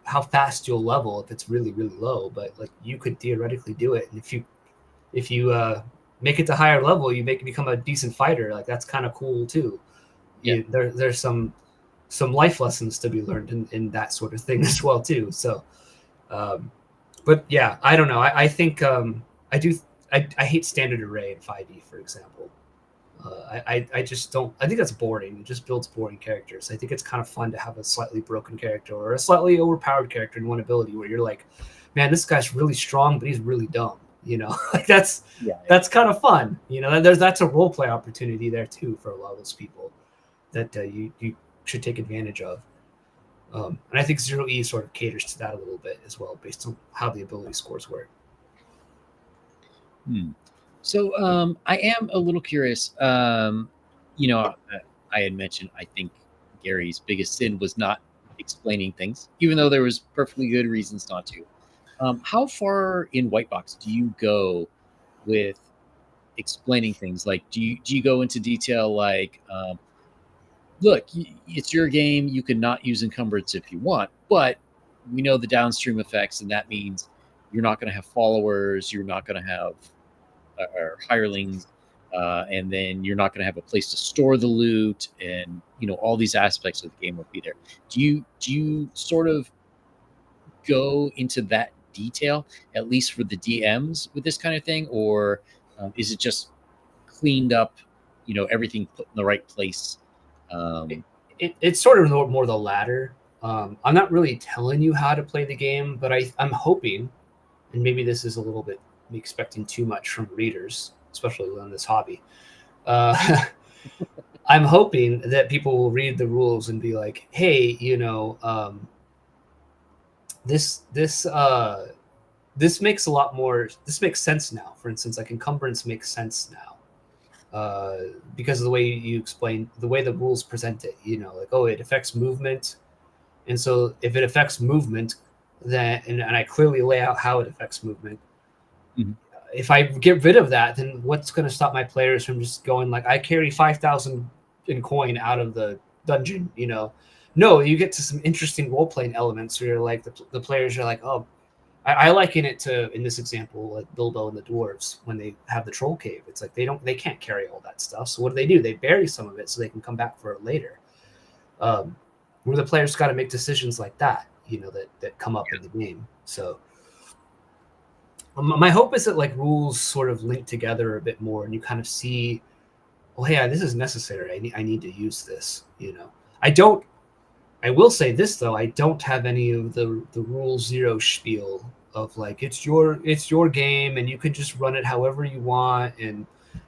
how fast you'll level if it's really, really low. But like, you could theoretically do it. And if you make it to higher level, you become a decent fighter. Like, that's kind of cool too. Yeah. There's some life lessons to be learned in that sort of thing as well too. So, but yeah, I don't know. I think I hate standard array in 5e, for example. I just don't. I think that's boring. It just builds boring characters. I think it's kind of fun to have a slightly broken character or a slightly overpowered character in one ability where you're like, man, this guy's really strong, but he's really dumb. You know, like that's kind of fun. You know, and that's a role play opportunity there too for a lot of those people that you should take advantage of. And I think Zero E sort of caters to that a little bit as well, based on how the ability scores work. So I am a little curious. You know, I had mentioned I think Gary's biggest sin was not explaining things, even though there was perfectly good reasons not to. How far in Wight-Box do you go with explaining things? Like, do you go into detail like, look, it's your game. You can not use encumbrance if you want, but we know the downstream effects, and that means you're not going to have followers. You're not going to have or hirelings, and then you're not going to have a place to store the loot, and you know all these aspects of the game will be there. Do you sort of go into that detail, at least for the DMs with this kind of thing, or is it just cleaned up, you know, everything put in the right place? It's sort of more the latter. I'm not really telling you how to play the game, but I'm hoping, and maybe this is a little bit me expecting too much from readers, especially on this hobby. I'm hoping that people will read the rules and be like, hey, you know, this makes a lot more, this makes sense now. For instance, like encumbrance makes sense now. Because of the way you explain, the way the rules present it, you know, like, oh, it affects movement. And so if it affects movement, then, and I clearly lay out how it affects movement. If I get rid of that, then what's going to stop my players from just going like, I carry 5,000 in coin out of the dungeon, you know? No, you get to some interesting role-playing elements where you're like, the players are like, oh, I liken it to, in this example, like Bilbo and the dwarves when they have the troll cave. It's like they can't carry all that stuff. So what do? They bury some of it so they can come back for it later. Where the players got to make decisions like that, you know, that come up in the game. So my hope is that like rules sort of link together a bit more, and you kind of see, well, hey, this is necessary. I need to use this. You know, I will say this though, I don't have any of the rule zero spiel of like it's your game and you can just run it however you want and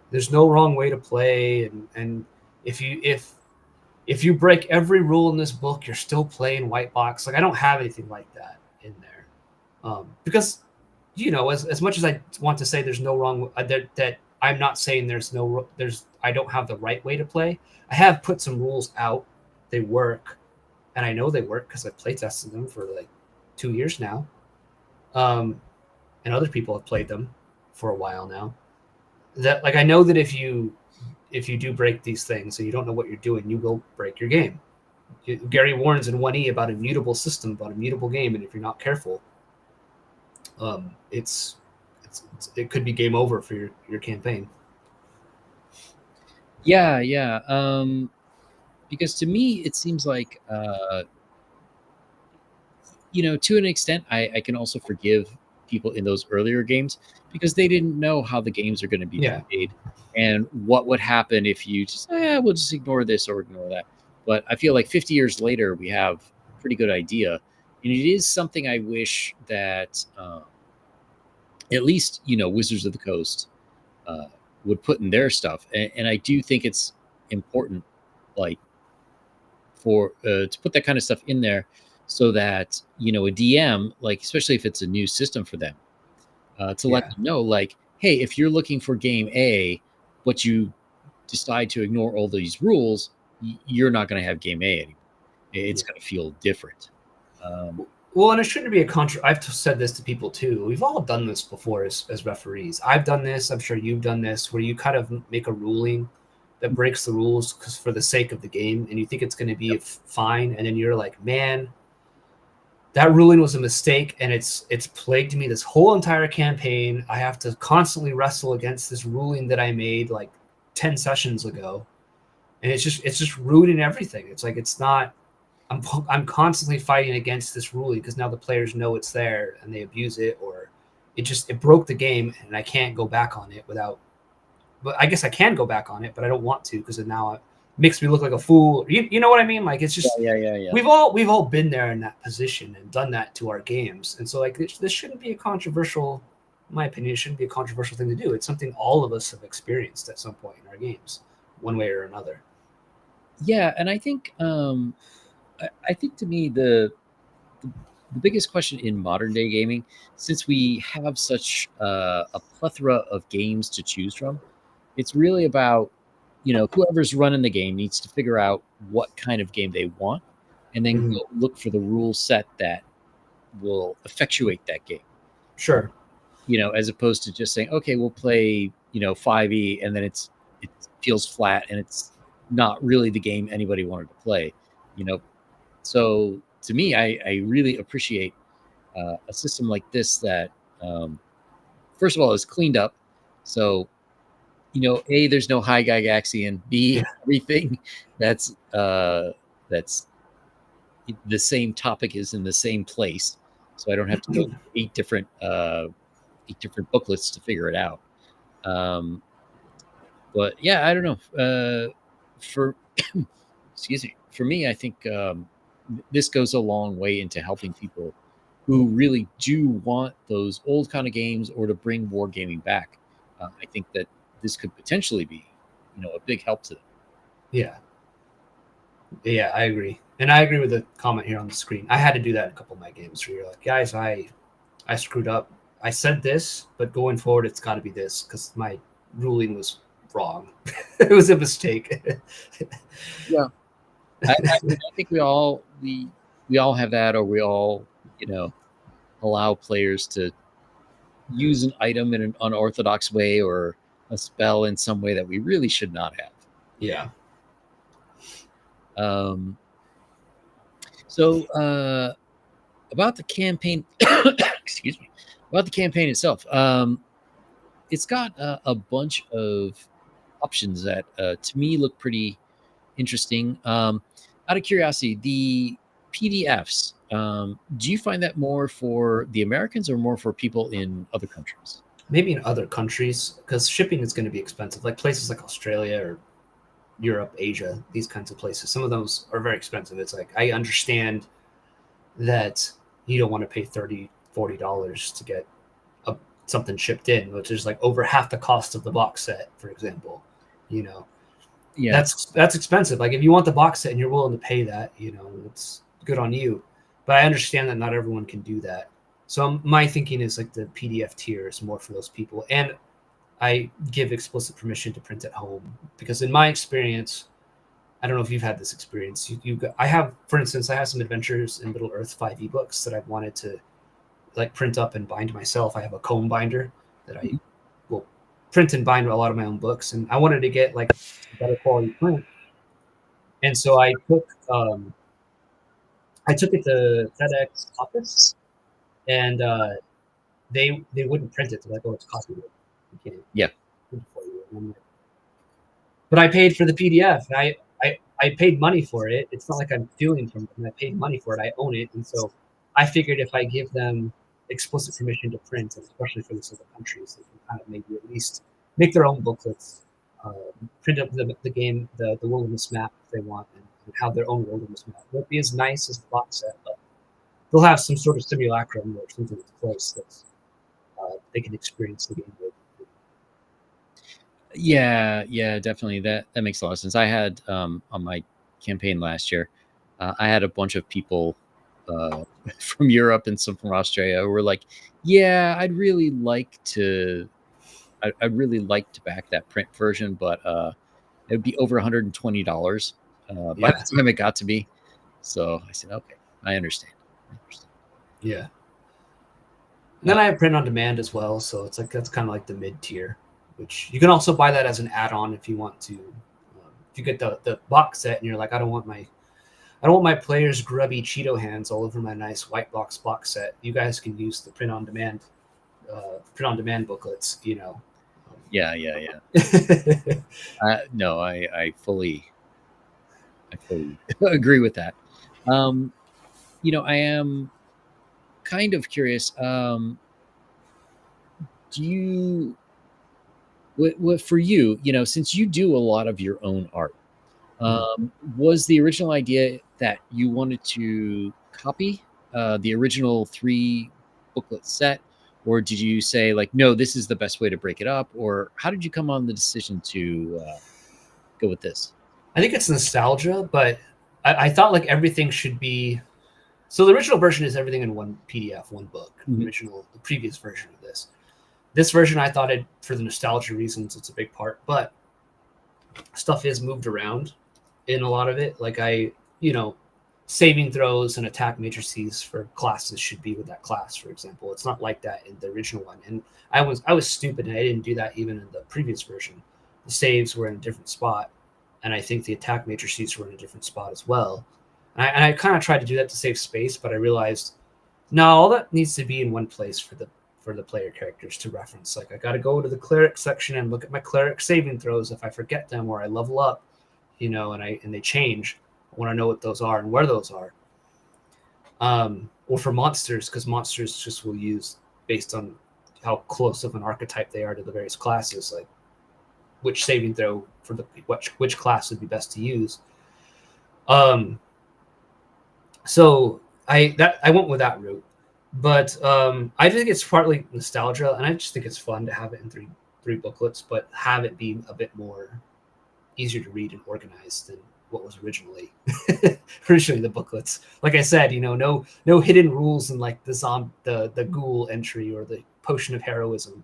there's no wrong way to play, and if you break every rule in this book, you're still playing Wight-Box. Like I don't have anything like that in there, because you know, as much as I want to say there's no wrong, that I'm not saying I don't have the right way to play. I have put some rules out. They work. And I know they work because I've play tested them for like 2 years now. And other people have played them for a while now. That like I know that if you do break these things and you don't know what you're doing, you will break your game. Gary warns in 1E about a mutable system, about a mutable game, and if you're not careful, it could be game over for your campaign. Yeah. Because to me, it seems like, you know, to an extent, I can also forgive people in those earlier games because they didn't know how the games are going to be played and what would happen if you just, we'll just ignore this or ignore that. But I feel like 50 years later, we have a pretty good idea. And it is something I wish that at least, you know, Wizards of the Coast would put in their stuff. And I do think it's important, like, for to put that kind of stuff in there so that, you know, a DM, like, especially if it's a new system for them, to let them know, like, hey, if you're looking for game A, but you decide to ignore all these rules, you're not going to have game A anymore. It's going to feel different. Well, and it shouldn't be I've said this to people too. We've all done this before as referees. I've done this. I'm sure you've done this, where you kind of make a ruling that breaks the rules because for the sake of the game, and you think it's going to be fine, and then you're like, man, that ruling was a mistake, and it's plagued me this whole entire campaign. I have to constantly wrestle against this ruling that I made like 10 sessions ago, and it's just ruining everything. It's like it's not. I'm constantly fighting against this ruling because now the players know it's there and they abuse it, or it broke the game and I can't go back on it without. But I guess I can go back on it, but I don't want to because it now makes me look like a fool. You know what I mean? Like it's just We've all been there in that position and done that to our games, and so like this shouldn't be a controversial in my opinion, it shouldn't be a controversial thing to do. It's something all of us have experienced at some point in our games, one way or another. Yeah, and I think to me the biggest question in modern day gaming, since we have such a plethora of games to choose from, it's really about, whoever's running the game needs to figure out what kind of game they want, and then Mhm. go look for the rule set that will effectuate that game. Sure. As opposed to just saying, okay, we'll play 5e, and then it feels flat and it's not really the game anybody wanted to play. So to me, I really appreciate a system like this that, first of all, is cleaned up. So, A, there's no high Gygaxian. B, Yeah. everything that's that's the same topic is in the same place. So I don't have to go through eight different booklets to figure it out. But yeah, I don't know. For excuse me, for me, I think this goes a long way into helping people who really do want those old kind of games or to bring wargaming back. I think that this could potentially be, a big help to them. Yeah. Yeah, I agree. And I agree with the comment here on the screen. I had to do that in a couple of my games where you're like, guys, I screwed up. I said this, but going forward, it's got to be this because my ruling was wrong. It was a mistake. Yeah, I think we all have that, or we all, allow players to use an item in an unorthodox way or a spell in some way that we really should not have. Yeah. Um, so about the campaign, excuse me, about the campaign itself, it's got a bunch of options that to me look pretty interesting. Out of curiosity, the PDFs, do you find that more for the Americans or more for people in other countries? Maybe in other countries because shipping is going to be expensive, like places like Australia or Europe, Asia, these kinds of places. Some of those are very expensive. It's like I understand that you don't want to pay $30-$40 to get something shipped in, which is like over half the cost of the box set, for example. You know, Yeah. that's expensive. Like if you want the box set and you're willing to pay that, it's good on you. But I understand that not everyone can do that. So my thinking is like the PDF tier is more for those people, and I give explicit permission to print at home because in my experience, I don't know if you've had this experience. I have, for instance, I have some Adventures in Middle Earth 5e books that I've wanted to like print up and bind myself. I have a comb binder that I will print and bind a lot of my own books, and I wanted to get like a better quality print. And so I took it to FedEx office, and they wouldn't print it. They're like, "Oh, it's copyright. You can't Yeah. print it for you." And I'm like, but I paid for the PDF. I paid money for it. It's not like I'm stealing from them. I paid money for it. I own it, and so I figured if I give them explicit permission to print, and especially for these other countries, they can kind of maybe at least make their own booklets, print up the game, the wilderness map if they want, and have their own wilderness map. It won't be as nice as the box set, but they'll have some sort of simulacrum or something that's close that they can experience the game with. Yeah, definitely. That makes a lot of sense. I had on my campaign last year, I had a bunch of people from Europe and some from Australia who were like, "Yeah, I'd really like to back that print version, but it would be over $120 by Yeah, the time it got to me." So I said, "Okay, I understand." yeah. And then I have print on demand as well, so it's like that's kind of like the mid tier, which you can also buy that as an add-on if you want to. If you get the box set and you're like, I don't want my players' grubby Cheeto hands all over my nice Wight-Box box set. You guys can use the print on demand booklets. Yeah. No, I fully agree with that. I am kind of curious. Do you, what for you, since you do a lot of your own art, was the original idea that you wanted to copy the original 3 booklet set, or did you say like, no, this is the best way to break it up, or how did you come on the decision to go with this? I think it's nostalgia, but I thought like everything should be. So the original version is everything in one PDF, one book. Mhm. The previous version of this. This version, I thought for the nostalgia reasons, it's a big part, but stuff is moved around in a lot of it. Like saving throws and attack matrices for classes should be with that class, for example. It's not like that in the original one. And I was stupid and I didn't do that even in the previous version. The saves were in a different spot, and I think the attack matrices were in a different spot as well. And I kind of tried to do that to save space, but I realized no, all that needs to be in one place for the player characters to reference. Like I got to go to the cleric section and look at my cleric saving throws if I forget them or I level up, and they change. I want to know what those are and where those are. Or for monsters, because monsters just will use based on how close of an archetype they are to the various classes, like which saving throw for which class would be best to use. So I went with that route, but I think it's partly nostalgia, and I just think it's fun to have it in three booklets, but have it be a bit more easier to read and organized than what was originally the booklets. Like I said, no hidden rules in like the ghoul entry or the potion of heroism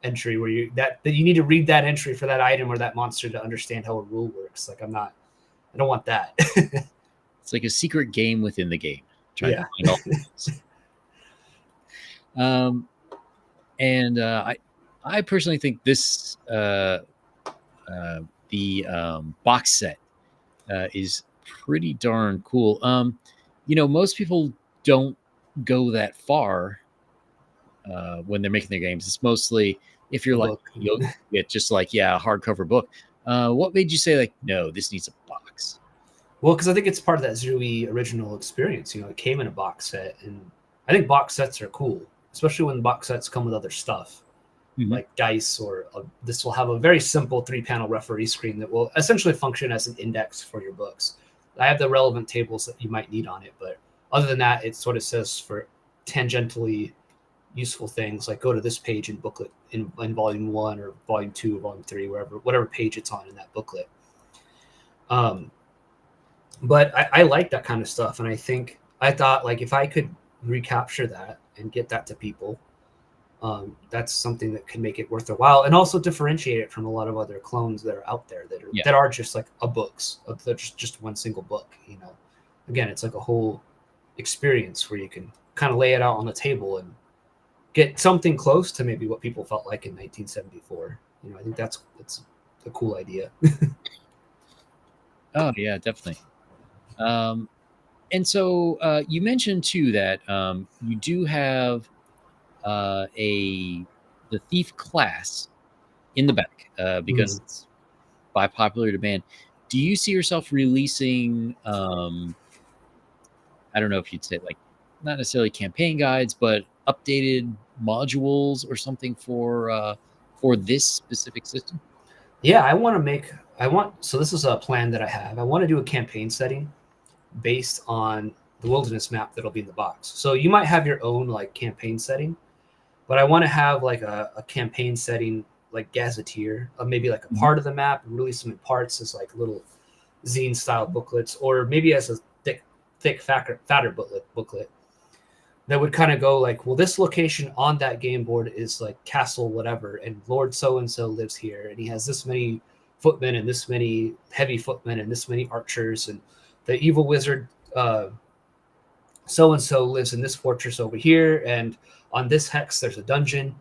entry where you need to read that entry for that item or that monster to understand how a rule works. Like I don't want that. It's like a secret game within the game, trying to Yeah. find all the things. And I personally think this the box set is pretty darn cool. Most people don't go that far when they're making their games. It's mostly if you're A like, book. you'll get just like, a hardcover book. What made you say like, no, this needs a box? Well, because I think it's part of that Zooey original experience. It came in a box set, and I think box sets are cool, especially when box sets come with other stuff Mhm. like dice, or this will have a very simple 3-panel referee screen that will essentially function as an index for your books. I have the relevant tables that you might need on it, but other than that, it sort of says for tangentially useful things like go to this page in booklet in volume 1 or volume 2 or volume 3, whatever page it's on in that booklet. But I like that kind of stuff, and I thought like if I could recapture that and get that to people, that's something that can make it worth their while and also differentiate it from a lot of other clones that are out there that are just like books. They're just one single book. Again, it's like a whole experience where you can kind of lay it out on the table and get something close to maybe what people felt like in 1974. I think that's a cool idea. Oh yeah, definitely. And so you mentioned too that you do have the thief class in the back because Mm. it's by popular demand. Do you see yourself releasing? I don't know if you'd say like not necessarily campaign guides, but updated modules or something for this specific system. Yeah, so this is a plan that I have. I want to do a campaign setting based on the wilderness map that'll be in the box. So you might have your own like campaign setting, but I want to have like a campaign setting like gazetteer, maybe like a Mhm. part of the map, and release them in parts as like little zine style booklets, or maybe as a thick fatter booklet that would kind of go like, well, this location on that game board is like castle whatever, and Lord so and so lives here, and he has this many footmen and this many heavy footmen and this many archers, and the evil wizard so and so lives in this fortress over here, and on this hex there's a dungeon.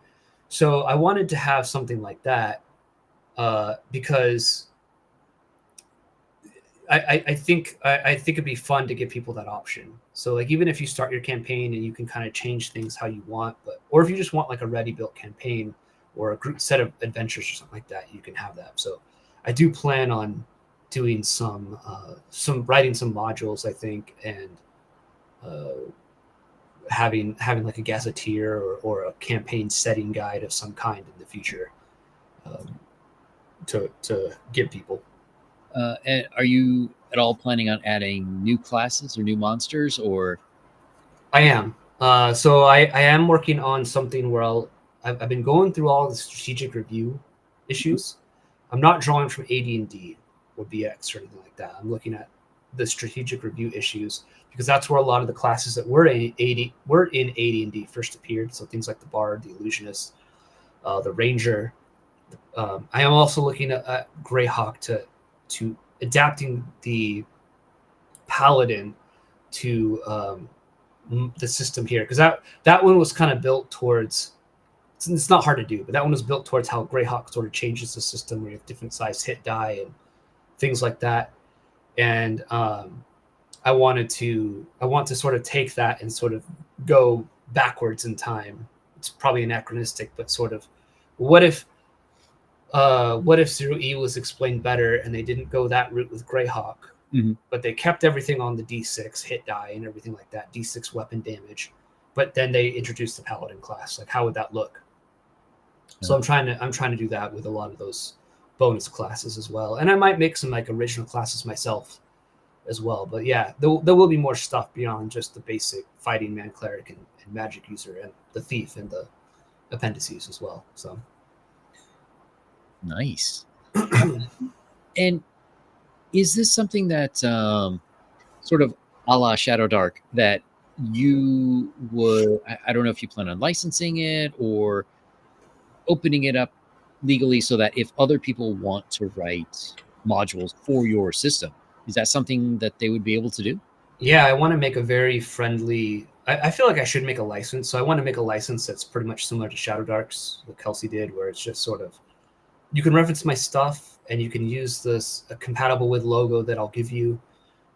So I wanted to have something like that because I think it'd be fun to give people that option. So like even if you start your campaign and you can kind of change things how you want, or if you just want like a ready built campaign or a group set of adventures or something like that, you can have that. So I do plan on doing some writing some modules, I think, and uh, having like a gazetteer or a campaign setting guide of some kind in the future um, to give people. And are you at all planning on adding new classes or new monsters or? I am. So I am working on something where I've been going through all the strategic review issues. I'm not drawing from AD&D or BX or anything like that. I'm looking at the strategic review issues because that's where a lot of the classes that were in AD&D first appeared. So things like the Bard, the Illusionist, the Ranger. I am also looking at Greyhawk to adapting the Paladin to the system here, because that one was kind of built towards, it's not hard to do, but that one was built towards how Greyhawk sort of changes the system where you have different size hit die and things like that. And I want to sort of take that and sort of go backwards in time. It's probably anachronistic, but sort of what if 0E was explained better and they didn't go that route with Greyhawk, but they kept everything on the D6 hit die and everything like that, D6 weapon damage, but then they introduced the Paladin class. Like, how would that look? So I'm trying to do that with a lot of those bonus classes as well, and I might make some like original classes myself as well. But yeah, there will be more stuff beyond just the basic fighting man, cleric, and magic user, and the thief, and the appendices as well. So nice. And is this something that sort of a la Shadow Dark that you would, I don't know if you plan on licensing it or opening it up legally so that if other people want to write modules for your system, is that something that they would be able to do? Yeah, I want to make a very friendly, I feel like I should make a license. So I want to make a license that's pretty much similar to Shadow Dark's, what Kelsey did, where it's just sort of, you can reference my stuff and you can use this compatible with logo that I'll give you,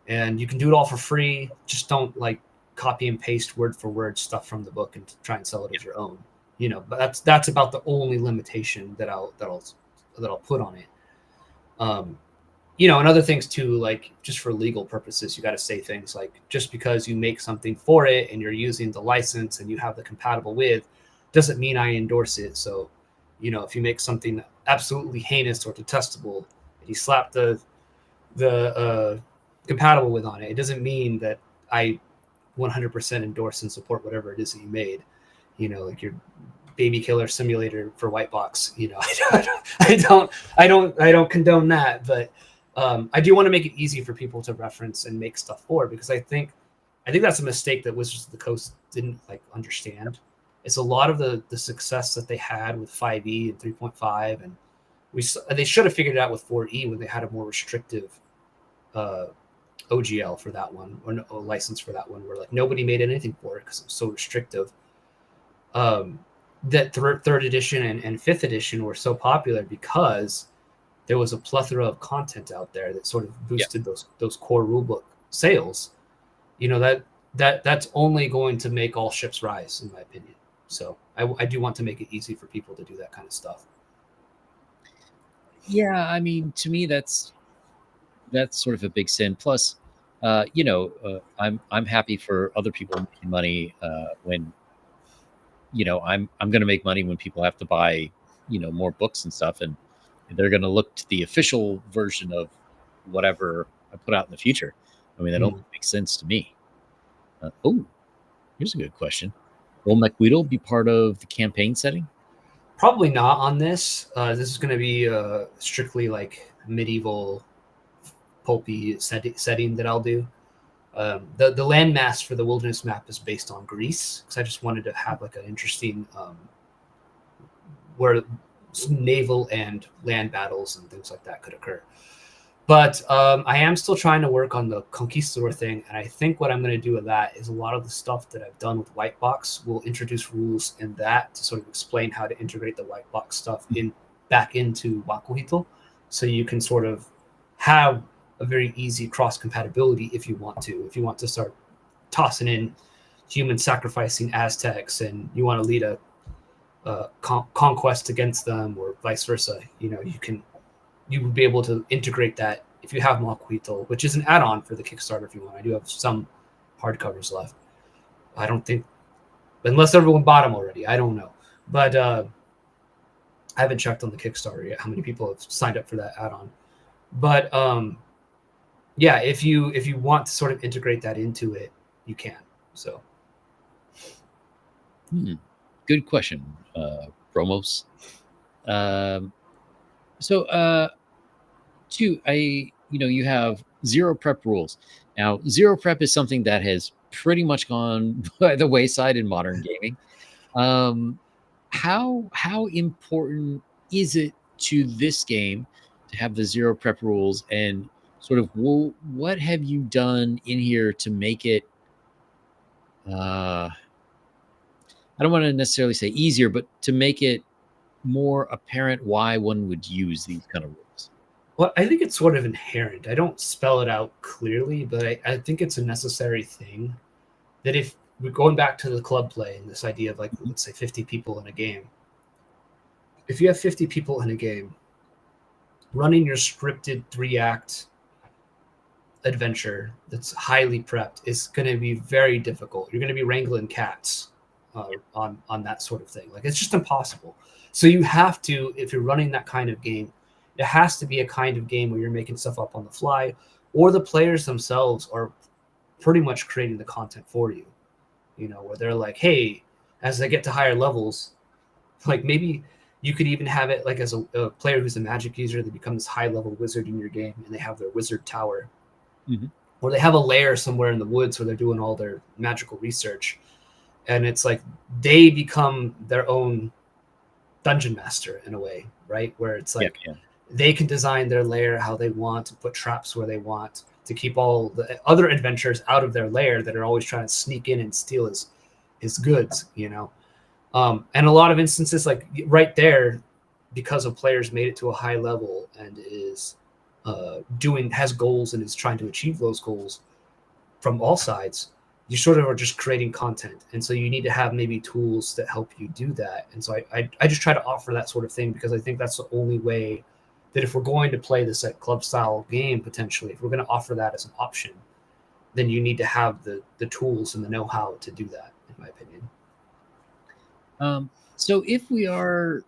and you can do it all for free. Just don't like copy and paste word for word stuff from the book and try and sell it as your own. But that's about the only limitation that I'll put on it. And other things too, like just for legal purposes, you got to say things like, just because you make something for it and you're using the license and you have the compatible with, doesn't mean I endorse it. So, if you make something absolutely heinous or detestable and you slap the compatible with on it, it doesn't mean that I 100% endorse and support whatever it is that you made. Like your baby killer simulator for Wight-Box. I don't condone that, but I do want to make it easy for people to reference and make stuff for, because I think that's a mistake that Wizards of the Coast didn't understand. It's a lot of the success that they had with 5e and 3.5, and they should have figured it out with 4e when they had a more restrictive OGL for that one, or a license for that one, where nobody made anything for it because it was so restrictive. That third edition and fifth edition were so popular because there was a plethora of content out there that sort of boosted those core rulebook sales. That's only going to make all ships rise, in my opinion. So I do want to make it easy for people to do that kind of stuff. Yeah, I mean, to me, that's sort of a big sin. Plus, I'm happy for other people making money when I'm going to make money when people have to buy more books and stuff, and they're going to look to the official version of whatever I put out in the future. I mean, that only makes sense to me. Here's a good question. Will McWeedle be part of the campaign setting? Probably not on this. This is going to be strictly medieval pulpy setting that I'll do. The landmass for the wilderness map is based on Greece, because I just wanted to have an interesting where naval and land battles and things like that could occur. But I am still trying to work on the Conquistador thing, and I think what I'm going to do with that is a lot of the stuff that I've done with Wight-Box will introduce rules in that to sort of explain how to integrate the Wight-Box stuff back into Wakuhito, so you can sort of have a very easy cross compatibility if you want to start tossing in human sacrificing Aztecs and you want to lead a conquest against them, or vice versa. You would be able to integrate that if you have Wakuhito, which is an add-on for the Kickstarter if you want. I do have some hardcovers left. I don't think, unless everyone bought them already, I don't know. But I haven't checked on the Kickstarter yet how many people have signed up for that add-on. But yeah, if you want to sort of integrate that into it, you can. So Good question, Promos. Um, so, two, you have zero prep rules. Now, zero prep is something that has pretty much gone by the wayside in modern gaming. Um, how important is it to this game to have the zero prep rules, and sort of what have you done in here to make it? I don't want to necessarily say easier, but to make it more apparent why one would use these kind of rules. Well, I think it's sort of inherent. I don't spell it out clearly, but I think it's a necessary thing that if we're going back to the club play and this idea of like, let's say 50 people in a game, if you have 50 people in a game, running your scripted 3-act adventure that's highly prepped is going to be very difficult. You're going to be wrangling cats on that sort of thing. Like, it's just impossible. So you have to, if you're running that kind of game, it has to be a kind of game where you're making stuff up on the fly, or the players themselves are pretty much creating the content for you. Where they're like, hey, as they get to higher levels, like maybe you could even have it like as a player who's a magic user, they become this high level wizard in your game, and they have their wizard tower, or they have a lair somewhere in the woods where they're doing all their magical research, and it's like they become their own dungeon master in a way, right? Where it's like they can design their lair how they want, to put traps where they want, to keep all the other adventurers out of their lair that are always trying to sneak in and steal his goods, and a lot of instances, like right there, because a player's made it to a high level and is has goals and is trying to achieve those goals from all sides, you sort of are just creating content. And so you need to have maybe tools that help you do that. And so I just try to offer that sort of thing, because I think that's the only way that if we're going to play this like club style game, potentially, if we're going to offer that as an option, then you need to have the tools and the know-how to do that, in my opinion. So if we are,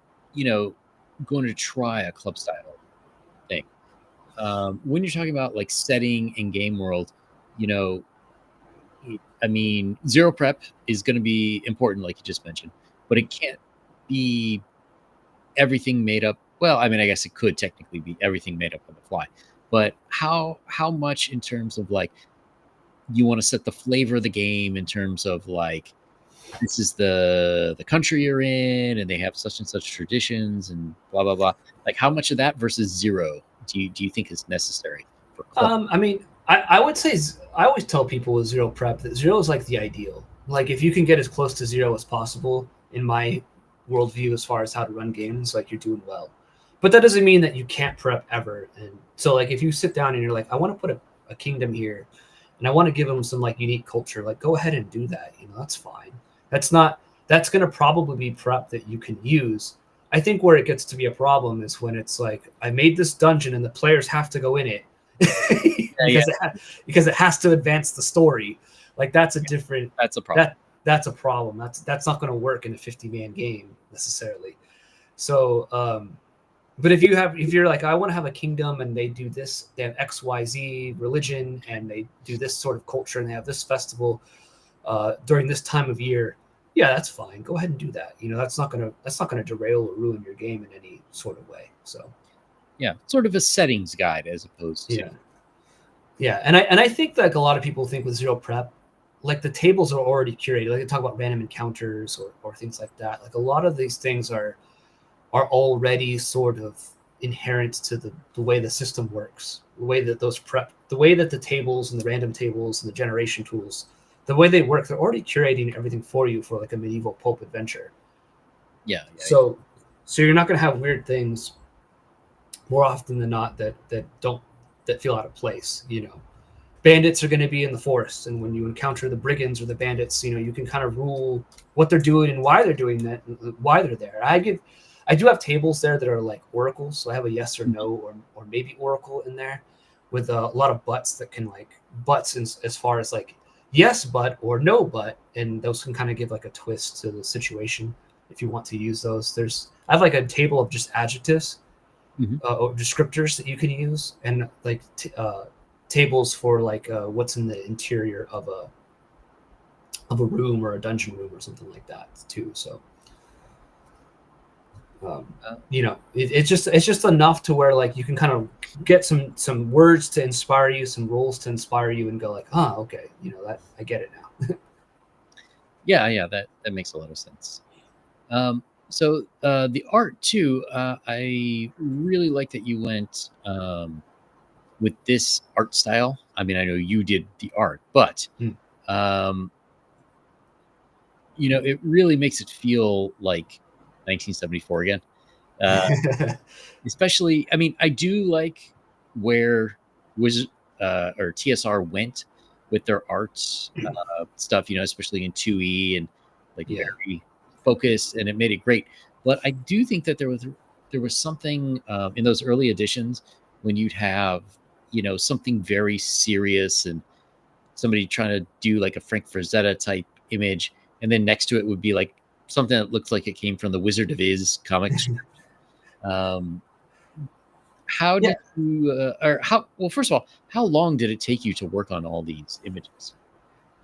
going to try a club style thing, when you're talking about like setting and game world, I mean, zero prep is going to be important, like you just mentioned, but it can't be everything made up. Well, I mean, I guess it could technically be everything made up on the fly, but how much in terms of like you want to set the flavor of the game in terms of like this is the country you're in and they have such and such traditions and blah blah blah. Like how much of that versus zero do you think is necessary for club? I mean, I would say, I always tell people with zero prep that zero is like the ideal. Like if you can get as close to zero as possible, in my worldview, as far as how to run games, like you're doing well. But that doesn't mean that you can't prep ever. And so like if you sit down and you're like, I want to put a kingdom here and I want to give them some like unique culture, like go ahead and do that. That's fine. That's going to probably be prep that you can use. I think where it gets to be a problem is when it's like, I made this dungeon and the players have to go in it because it has to advance the story. Like that's a different, that's a problem. That's a problem. That's not going to work in a 50-man game necessarily. So, but if you're like, I want to have a kingdom and they do this, they have XYZ religion and they do this sort of culture and they have this festival during this time of year, yeah, that's fine. Go ahead and do that. That's not gonna derail or ruin your game in any sort of way. So, yeah, sort of a settings guide as opposed to yeah. And I think like a lot of people think with zero prep, like the tables are already curated. Like they talk about random encounters or things like that. Like a lot of these things are already sort of inherent to the way the system works, the way that the way that the tables and the random tables and the generation tools, the way they work, they're already curating everything for you for like a medieval pulp adventure. So you're not going to have weird things more often than not that feel out of place. Bandits are going to be in the forest, and when you encounter the brigands or the bandits, you can kind of rule what they're doing and why they're doing that, why they're there. I do have tables there that are like oracles, so I have a yes or no or maybe oracle in there with a lot of buts that can like buts as far as like yes but or no but, and those can kind of give like a twist to the situation if you want to use those. I have like a table of just adjectives or descriptors that you can use, and like tables for like what's in the interior of of a room or a dungeon room or something like that too. So it's just enough to where like you can kind of get some words to inspire you, some roles to inspire you, and go like, okay, that I get it now. Yeah, that makes a lot of sense. So the art too, I really like that you went with this art style. I mean, I know you did the art, but um, it really makes it feel like 1974 again. Especially, I mean, I do like where Wizard or TSR went with their arts stuff, especially in 2E and like very focused, and it made it great. But I do think that there was something in those early editions when you'd have something very serious and somebody trying to do like a Frank Frazetta type image, and then next to it would be like something that looked like it came from the Wizard of Iz comics. How did you, or how? Well, first of all, how long did it take you to work on all these images?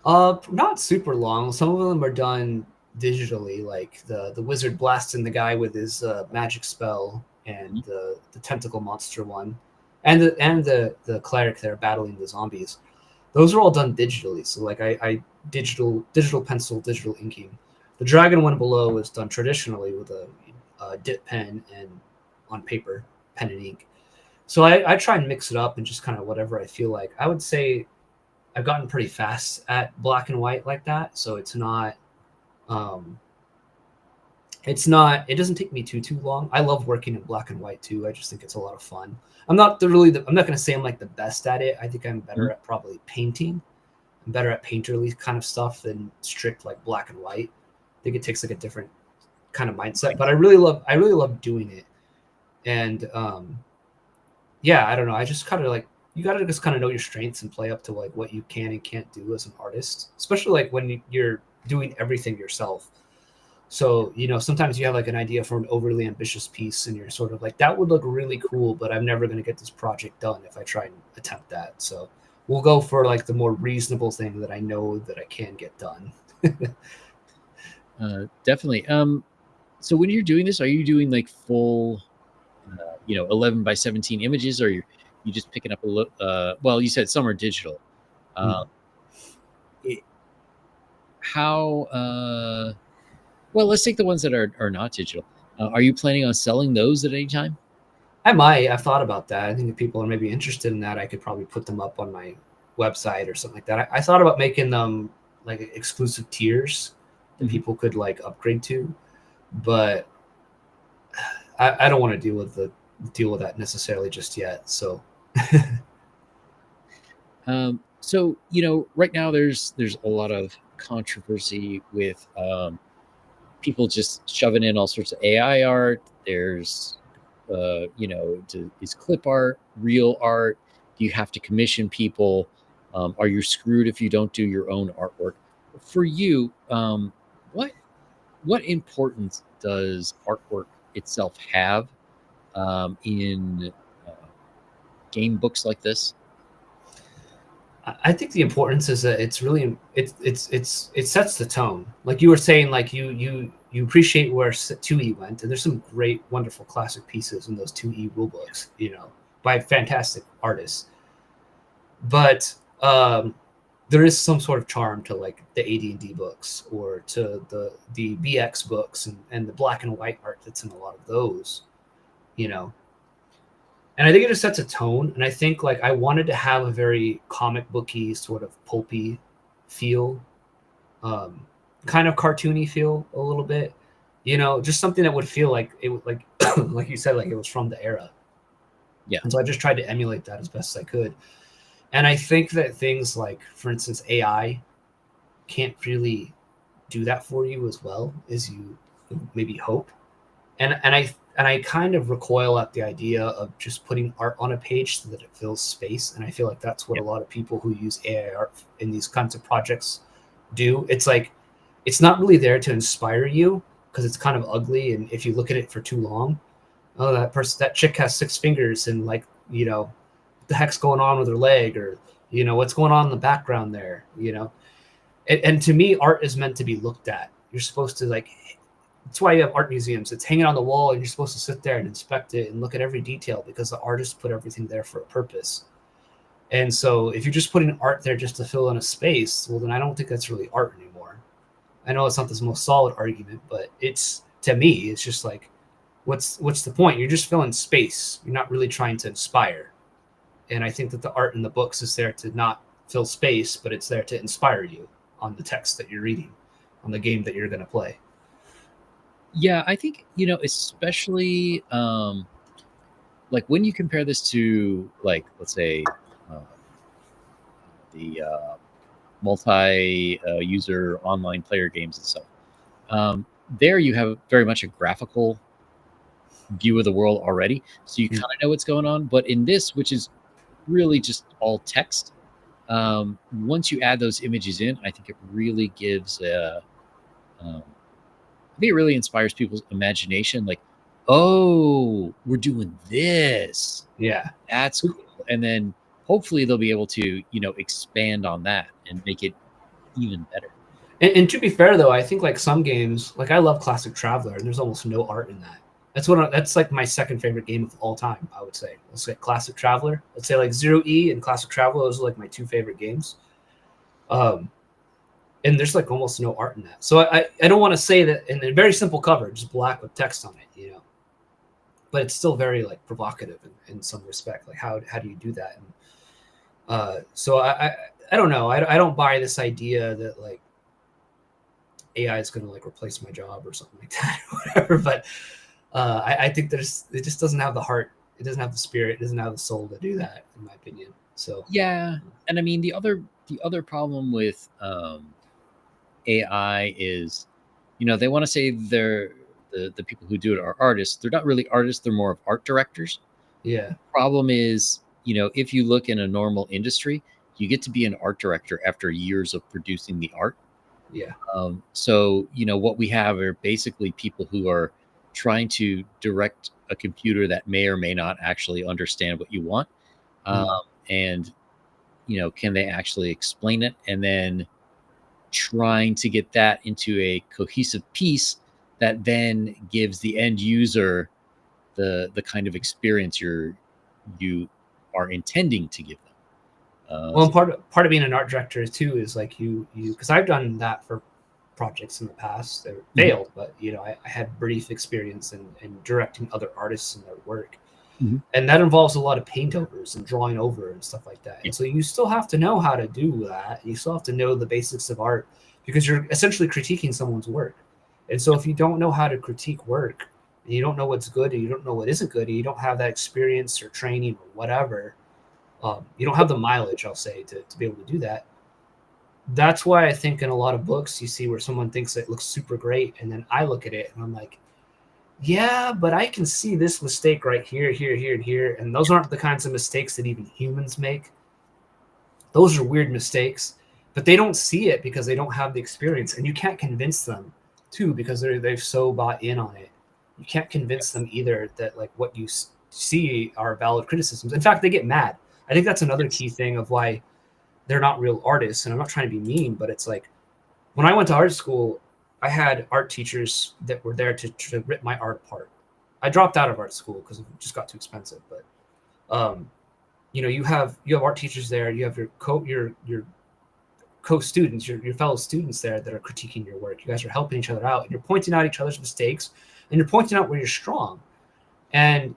Not super long. Some of them are done digitally, like the wizard blasting the guy with his magic spell, and the tentacle monster one, and the cleric there battling the zombies. Those are all done digitally. So like I digital pencil, digital inking. The dragon one below is done traditionally with a dip pen and on paper, pen and ink. So I try and mix it up and just kind of whatever I feel like. I would say I've gotten pretty fast at black and white like that. So it doesn't take me too long. I love working in black and white too. I just think it's a lot of fun. I'm not going to say I'm like the best at it. I think I'm better at probably painting. I'm better at painterly kind of stuff than strict like black and white. I think it takes like a different kind of mindset, but I really love doing it. And I don't know. I just kind of like, you got to just kind of know your strengths and play up to like what you can and can't do as an artist, especially like when you're doing everything yourself. So, sometimes you have like an idea for an overly ambitious piece and you're sort of like, that would look really cool, but I'm never going to get this project done if I try and attempt that. So we'll go for like the more reasonable thing that I know that I can get done. Definitely. So when you're doing this, are you doing like full 11 by 17 images, or you just picking up a little well, you said some are digital. Well, let's take the ones that are not digital. Are you planning on selling those at any time? I might. I've thought about that. I think if people are maybe interested in that, I could probably put them up on my website or something like that. I thought about making them like exclusive tiers that people could like upgrade to, but I don't want to deal with that necessarily just yet. So, so right now there's a lot of controversy with people just shoving in all sorts of AI art. There's is clip art real art? Do you have to commission people? Are you screwed if you don't do your own artwork? For you, what importance does artwork itself have in game books like this? I think the importance is that it's really it sets the tone. Like you were saying, like you appreciate where 2E went, and there's some great, wonderful classic pieces in those 2E rule books, by fantastic artists. But there is some sort of charm to like the AD&D books or to the BX books and the black and white art that's in a lot of those, And I think it just sets a tone. And I think like I wanted to have a very comic booky sort of pulpy feel, kind of cartoony feel a little bit, just something that would feel like it would like, like you said, like it was from the era. Yeah. And so I just tried to emulate that as best as I could. And I think that things like, for instance, AI can't really do that for you as well as you maybe hope. And I kind of recoil at the idea of just putting art on a page so that it fills space. And I feel like that's what a lot of people who use AI art in these kinds of projects do. It's like, it's not really there to inspire you because it's kind of ugly. And if you look at it for too long, oh, that chick has 6 fingers and like, what the heck's going on with her leg, or, what's going on in the background there, And to me, art is meant to be looked at. You're supposed to like. That's why you have art museums. It's hanging on the wall, and you're supposed to sit there and inspect it and look at every detail because the artist put everything there for a purpose. And so, if you're just putting art there just to fill in a space, well, then I don't think that's really art anymore. I know it's not the most solid argument, but it's to me, it's just like, what's the point? You're just filling space. You're not really trying to inspire. And I think that the art in the books is there to not fill space, but it's there to inspire you on the text that you're reading, on the game that you're going to play. Yeah, I think, especially like when you compare this to, like, let's say the multi-user online player games and stuff. There you have very much a graphical view of the world already, so you kind of know what's going on. But in this, which is really just all text, once you add those images in, I think it really gives I think it really inspires people's imagination. Like, oh, we're doing this. Yeah. That's cool. And then hopefully they'll be able to, expand on that and make it even better. And to be fair, though, I think like some games, like I love Classic Traveler, and there's almost no art in that. That's like my second favorite game of all time, I would say. Let's say Classic Traveler. Let's say like Zero E and Classic Traveler. Those are like my two favorite games. And there's like almost no art in that. So I don't want to say that in a very simple cover, just black with text on it, But it's still very like provocative in some respect. Like how do you do that? And so I don't know. I don't buy this idea that like AI is going to like replace my job or something like that or whatever. But I think it just doesn't have the heart. It doesn't have the spirit. It doesn't have the soul to do that, in my opinion. So yeah, and I mean the other problem with AI is, they want to say they're the people who do it are artists. They're not really artists. They're more of art directors. Yeah. The problem is, if you look in a normal industry, you get to be an art director after years of producing the art. Yeah. So, what we have are basically people who are trying to direct a computer that may or may not actually understand what you want. And, can they actually explain it? And then trying to get that into a cohesive piece that then gives the end user the kind of experience you are intending to give them. Well, part of being an art director too is like you because I've done that for projects in the past that failed, but I had brief experience in directing other artists and their work, and that involves a lot of paint overs and drawing over and stuff like that. And so you still have to know how to do that. You still have to know the basics of art because you're essentially critiquing someone's work. And so if you don't know how to critique work, and you don't know what's good, and you don't know what isn't good, and you don't have that experience or training or whatever. You don't have the mileage, I'll say, to be able to do that. That's why I think in a lot of books you see where someone thinks it looks super great, and then I look at it and I'm like, yeah, but I can see this mistake right here, here, here, and here. And those aren't the kinds of mistakes that even humans make. Those are weird mistakes, but they don't see it because they don't have the experience. And you can't convince them too because they've so bought in on it. You can't convince them either that like what you see are valid criticisms. In fact, they get mad. I think that's another key thing of why they're not real artists. And I'm not trying to be mean, but it's like when I went to art school, I had art teachers that were there to rip my art apart. I dropped out of art school because it just got too expensive. But you have art teachers there. You have your co-students, your fellow students there that are critiquing your work. You guys are helping each other out, and you're pointing out each other's mistakes, and you're pointing out where you're strong. And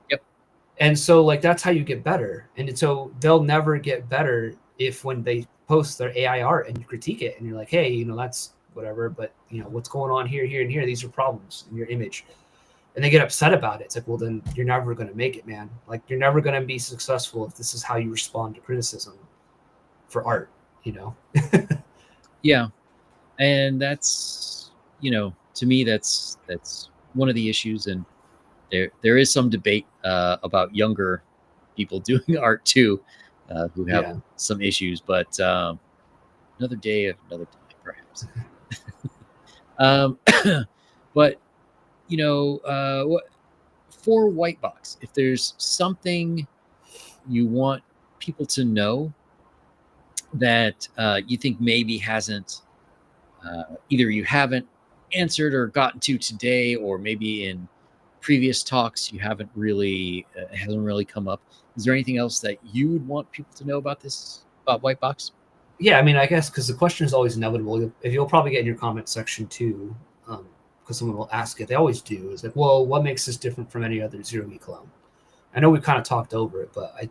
and so like that's how you get better. And so they'll never get better if when they post their AI art and you critique it and you're like, hey, that's whatever, but what's going on here, here, and here, these are problems in your image. And they get upset about it. It's like, well, then you're never going to make it, man. Like you're never going to be successful if this is how you respond to criticism for art, Yeah. And that's, to me, that's one of the issues. And there is some debate about younger people doing art too, who have some issues, but another day, another time, perhaps. But for Wight-Box, if there's something you want people to know that you think maybe hasn't either you haven't answered or gotten to today, or maybe in previous talks you haven't really it hasn't really come up. Is there anything else that you would want people to know about Wight-Box? Yeah, I mean, I guess because the question is always inevitable. You'll probably get in your comment section too, because someone will ask it. They always do. Is like, well, what makes this different from any other zero-E clone? I know we kind of talked over it, but I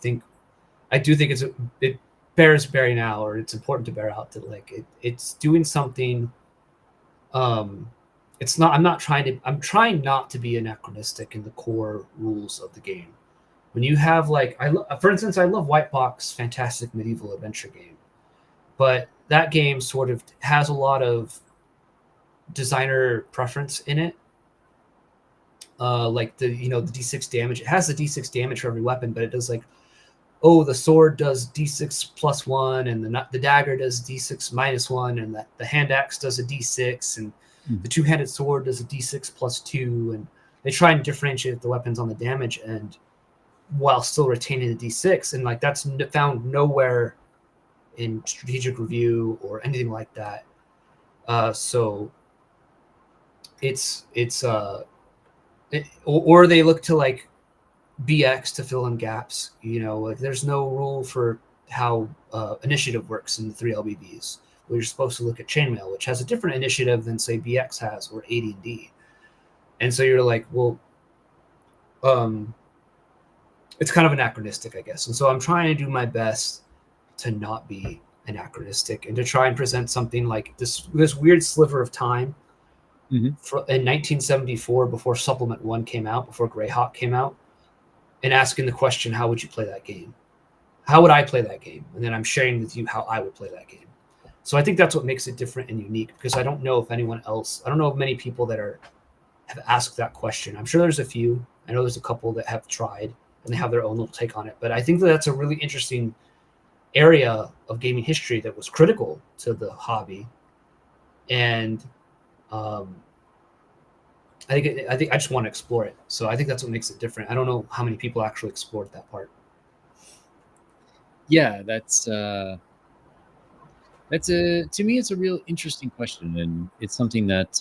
do think it bears bearing out, or it's important to bear out that like it's doing something. It's not. I'm trying not to be anachronistic in the core rules of the game. When you have like, for instance, I love Wight-Box, fantastic medieval adventure game. But that game sort of has a lot of designer preference in it. Like the D6 damage. It has the D6 damage for every weapon, but it does like, oh, the sword does D6 +1, and the dagger does D6 -1, and the hand axe does a D6, and the two-handed sword does a D6 +2, and they try and differentiate the weapons on the damage end while still retaining the D6, and like that's found nowhere in strategic review or anything like that. So or they look to like BX to fill in gaps. Like there's no rule for how initiative works in the 3 LBBs. You're supposed to look at Chainmail, which has a different initiative than say BX has, or AD&D. And so you're like, well, it's kind of anachronistic, I guess. And so I'm trying to do my best to not be anachronistic and to try and present something like this weird sliver of time in 1974, before Supplement 1 came out, before Greyhawk came out, and asking the question, how would you play that game? How would I play that game? And then I'm sharing with you how I would play that game. So I think that's what makes it different and unique, because I don't know of many people that have asked that question. I'm sure there's a few. I know there's a couple that have tried and they have their own little take on it, but I think that's a really interesting area of gaming history that was critical to the hobby, and I think I just want to explore it. So I think that's what makes it different. I don't know how many people actually explored that part. Yeah, to me it's a real interesting question, and it's something that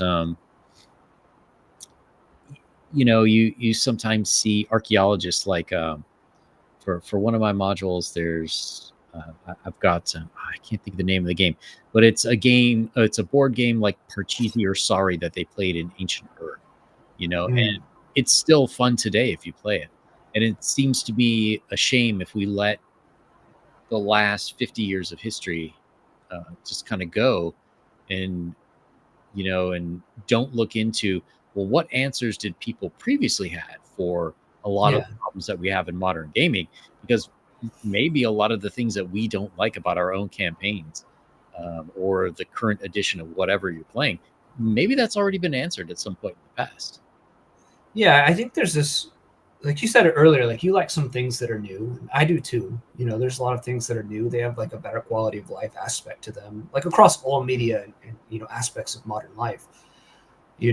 you sometimes see archaeologists like for one of my modules, there's I've got I can't think of the name of the game, but it's a game. It's a board game like Parcheesi or Sorry that they played in ancient Ur, and it's still fun today if you play it. And it seems to be a shame if we let the last 50 years of history just kind of go, and and don't look into, well, what answers did people previously had for a lot of the problems that we have in modern gaming? Because maybe a lot of the things that we don't like about our own campaigns, or the current edition of whatever you're playing, maybe that's already been answered at some point in the past. Yeah, I think there's this, like you said it earlier, like you like some things that are new. I do too. There's a lot of things that are new. They have like a better quality of life aspect to them, like across all media and aspects of modern life. I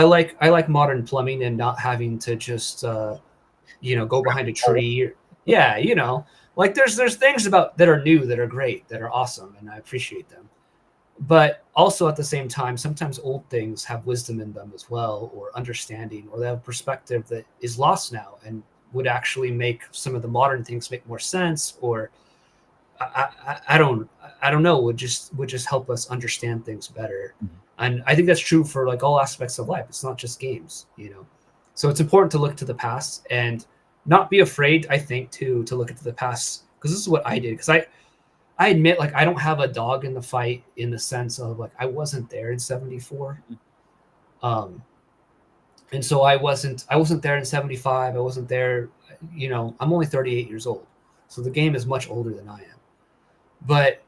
like modern plumbing and not having to just go behind a tree. Like there's things about that are new, that are great, that are awesome, and I appreciate them. But also at the same time, sometimes old things have wisdom in them as well, or understanding, or they have perspective that is lost now and would actually make some of the modern things make more sense, or I don't know, would just help us understand things better. And I think that's true for like all aspects of life. It's not just games, So it's important to look to the past and not be afraid, I think, to look into the past, because this is what I did. Because I admit, like, I don't have a dog in the fight in the sense of like I wasn't there in 74. And so I wasn't there in 75. I wasn't there, I'm only 38 years old. So the game is much older than I am. But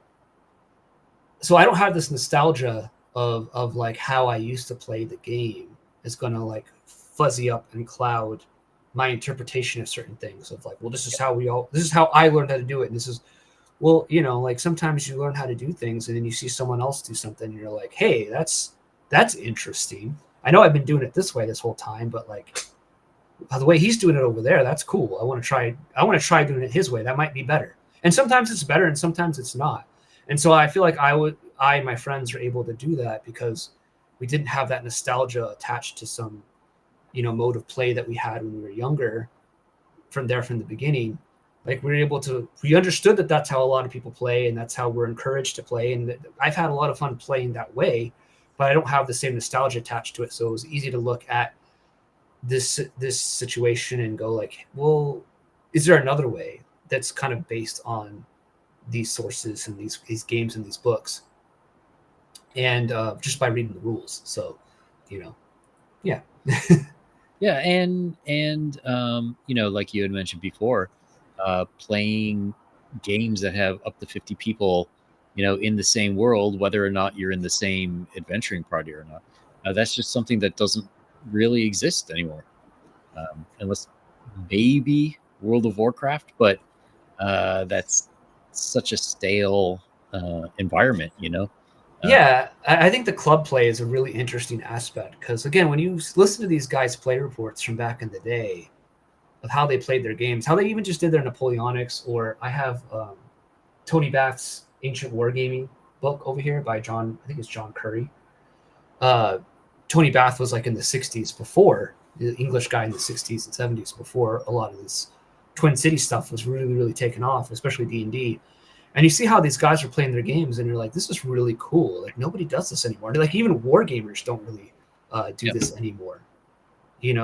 so I don't have this nostalgia of like how I used to play the game is going to like fuzzy up and cloud my interpretation of certain things, of like, well, this is how I learned how to do it. And this is, well, like sometimes you learn how to do things and then you see someone else do something and you're like, hey, that's interesting. I know I've been doing it this way this whole time, but like the way he's doing it over there, that's cool. I want to try doing it his way. That might be better. And sometimes it's better and sometimes it's not. And so I feel like I and my friends are able to do that because we didn't have that nostalgia attached to some, mode of play that we had when we were younger from the beginning. Like we understood that that's how a lot of people play and that's how we're encouraged to play. And I've had a lot of fun playing that way, but I don't have the same nostalgia attached to it. So it was easy to look at this situation and go like, well, is there another way that's kind of based on these sources and these games and these books? And just by reading the rules. So, yeah. Yeah, and like you had mentioned before, playing games that have up to 50 people, in the same world, whether or not you're in the same adventuring party or not, that's just something that doesn't really exist anymore, unless maybe World of Warcraft, but that's such a stale environment, Yeah, I think the club play is a really interesting aspect because, again, when you listen to these guys' play reports from back in the day of how they played their games, how they even just did their Napoleonics, or I have Tony Bath's Ancient Wargaming book over here by John, I think it's John Curry. Tony Bath was like in the 60s before, the English guy in the 60s and 70s before a lot of this Twin City stuff was really, really taken off, especially D&D. And you see how these guys are playing their games, and you're like, this is really cool. Like, nobody does this anymore. Like, even war gamers don't really do this anymore.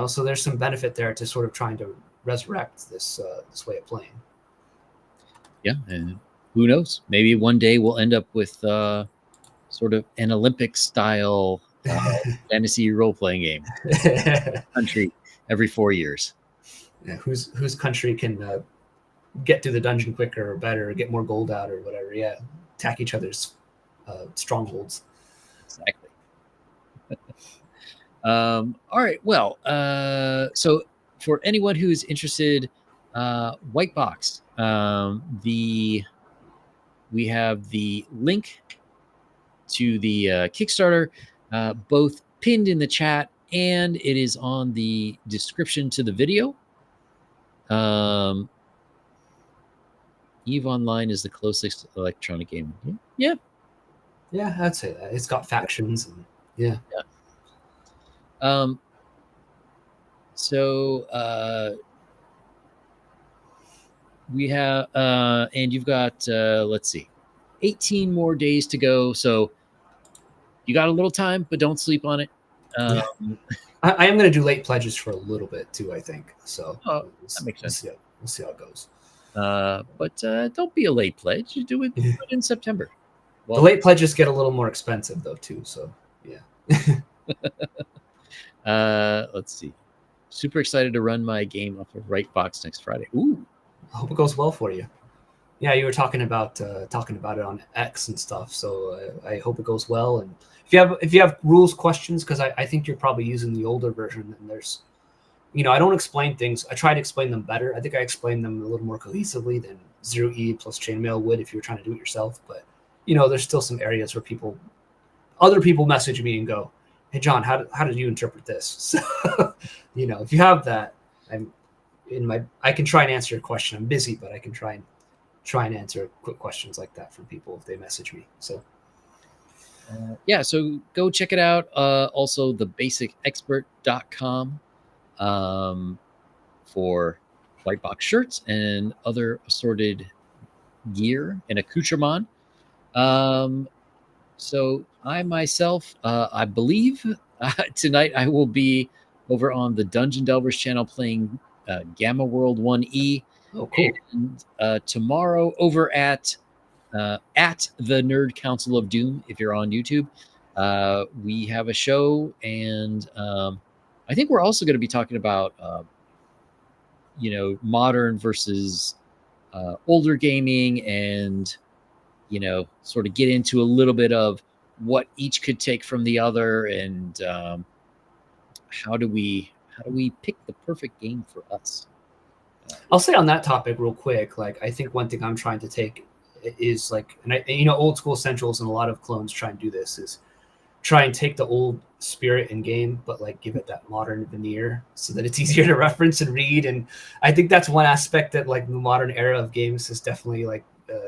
So there's some benefit there to sort of trying to resurrect this way of playing. Yeah, and who knows? Maybe one day we'll end up with sort of an Olympic-style fantasy role-playing game. Country every 4 years. Yeah, whose country can get through the dungeon quicker or better, or get more gold out or whatever. Yeah, attack each other's strongholds. Exactly. All right. Well, so for anyone who is interested, Wight-Box, we have the link to the Kickstarter, both pinned in the chat, and it is on the description to the video. EVE Online is the closest electronic game. Yeah, I'd say that. It's got factions and yeah. So we have and you've got let's see, 18 more days to go. So you got a little time, but don't sleep on it. I am going to do late pledges for a little bit too, I think. So that makes sense. We'll see how it goes. But don't be a late pledge. You do it in September. Well, the late pledges get a little more expensive though too. So yeah. Let's see. Super excited to run my game off of Wight-Box next Friday. Ooh. I hope it goes well for you. Yeah, you were talking about it on X and stuff. So I hope it goes well. And if you have rules questions, because I think you're probably using the older version, and there's, I don't explain things. I try to explain them better. I think I explain them a little more cohesively than 0E plus Chainmail would if you were trying to do it yourself. But there's still some areas where other people message me and go, "Hey John, how did you interpret this?" So if you have that, I can try and answer your question. I'm busy, but I can try and answer quick questions like that from people if they message me. So so go check it out. Also thebasicexpert.com for Wight-Box shirts and other assorted gear and accoutrement. So I myself, I believe tonight I will be over on the Dungeon Delvers channel playing Gamma World 1E. Oh, cool. And tomorrow over at the Nerd Council of Doom, if you're on YouTube, we have a show, and I think we're also going to be talking about modern versus older gaming, and sort of get into a little bit of what each could take from the other, and how do we pick the perfect game for us. I'll say on that topic real quick, like, I think one thing I'm trying to take is like, and old school centrals and a lot of clones try and do this, is try and take the old spirit in game, but like give it that modern veneer so that it's easier to reference and read. And I think that's one aspect that like the modern era of games is definitely like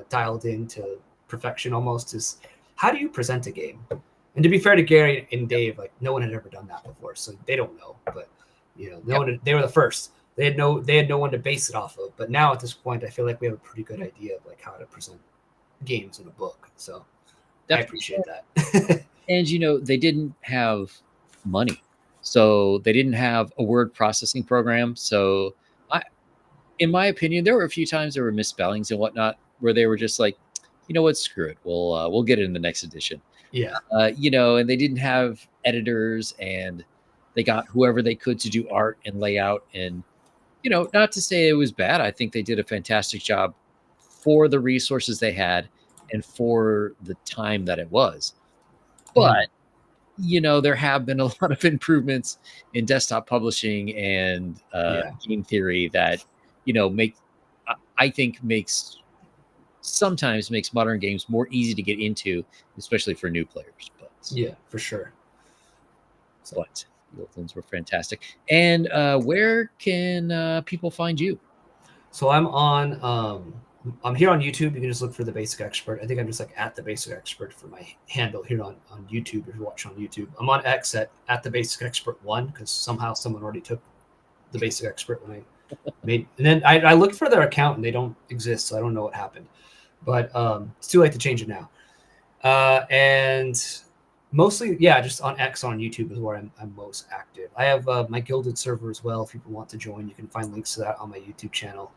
dialed into perfection almost, is how do you present a game? And to be fair to Gary and Dave, like no one had ever done that before, so they don't know. But no one. They were the first. They had no one to base it off of. But now at this point, I feel like we have a pretty good idea of like how to present games in a book. So definitely. I appreciate that. And they didn't have money, so they didn't have a word processing program. So in my opinion, there were a few times there were misspellings and whatnot where they were just like, you know what, screw it, we'll get it in the next edition. Yeah. And they didn't have editors, and they got whoever they could to do art and layout. And not to say it was bad. I think they did a fantastic job for the resources they had and for the time that it was. But there have been a lot of improvements in desktop publishing and game theory that I think sometimes makes modern games more easy to get into, especially for new players. But yeah, for sure. But those ones were fantastic. And where can people find you? So I'm here on YouTube. You can just look for The Basic Expert. I think I'm just like at The Basic Expert for my handle here on YouTube. If you're watching on YouTube, I'm on X at The Basic Expert 1 because somehow someone already took The Basic Expert when I made. And then I looked for their account and they don't exist, so I don't know what happened. But it's too late to change it now. And mostly, just on X on YouTube is where I'm most active. I have my Guilded server as well. If people want to join, you can find links to that on my YouTube channel.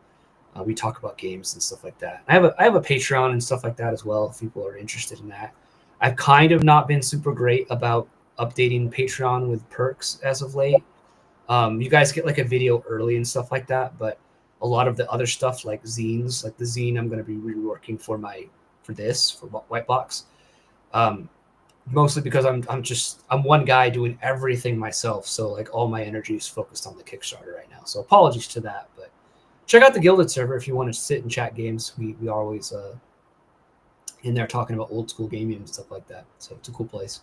We talk about games and stuff like that. I have a Patreon and stuff like that as well if people are interested in that. I've kind of not been super great about updating Patreon with perks as of late. You guys get like a video early and stuff like that, but a lot of the other stuff like zines, like the zine I'm going to be reworking for Wight-Box. Mostly because I'm one guy doing everything myself, so like all my energy is focused on the Kickstarter right now. So apologies to that, but check out the Guilded server if you want to sit and chat games. We are always in there talking about old school gaming and stuff like that. So it's a cool place.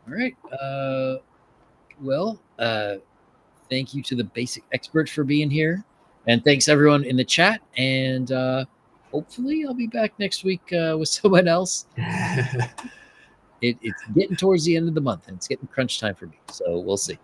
All right. Thank you to The Basic Expert for being here, and thanks everyone in the chat. And hopefully I'll be back next week with someone else. It's getting towards the end of the month, and it's getting crunch time for me, so we'll see.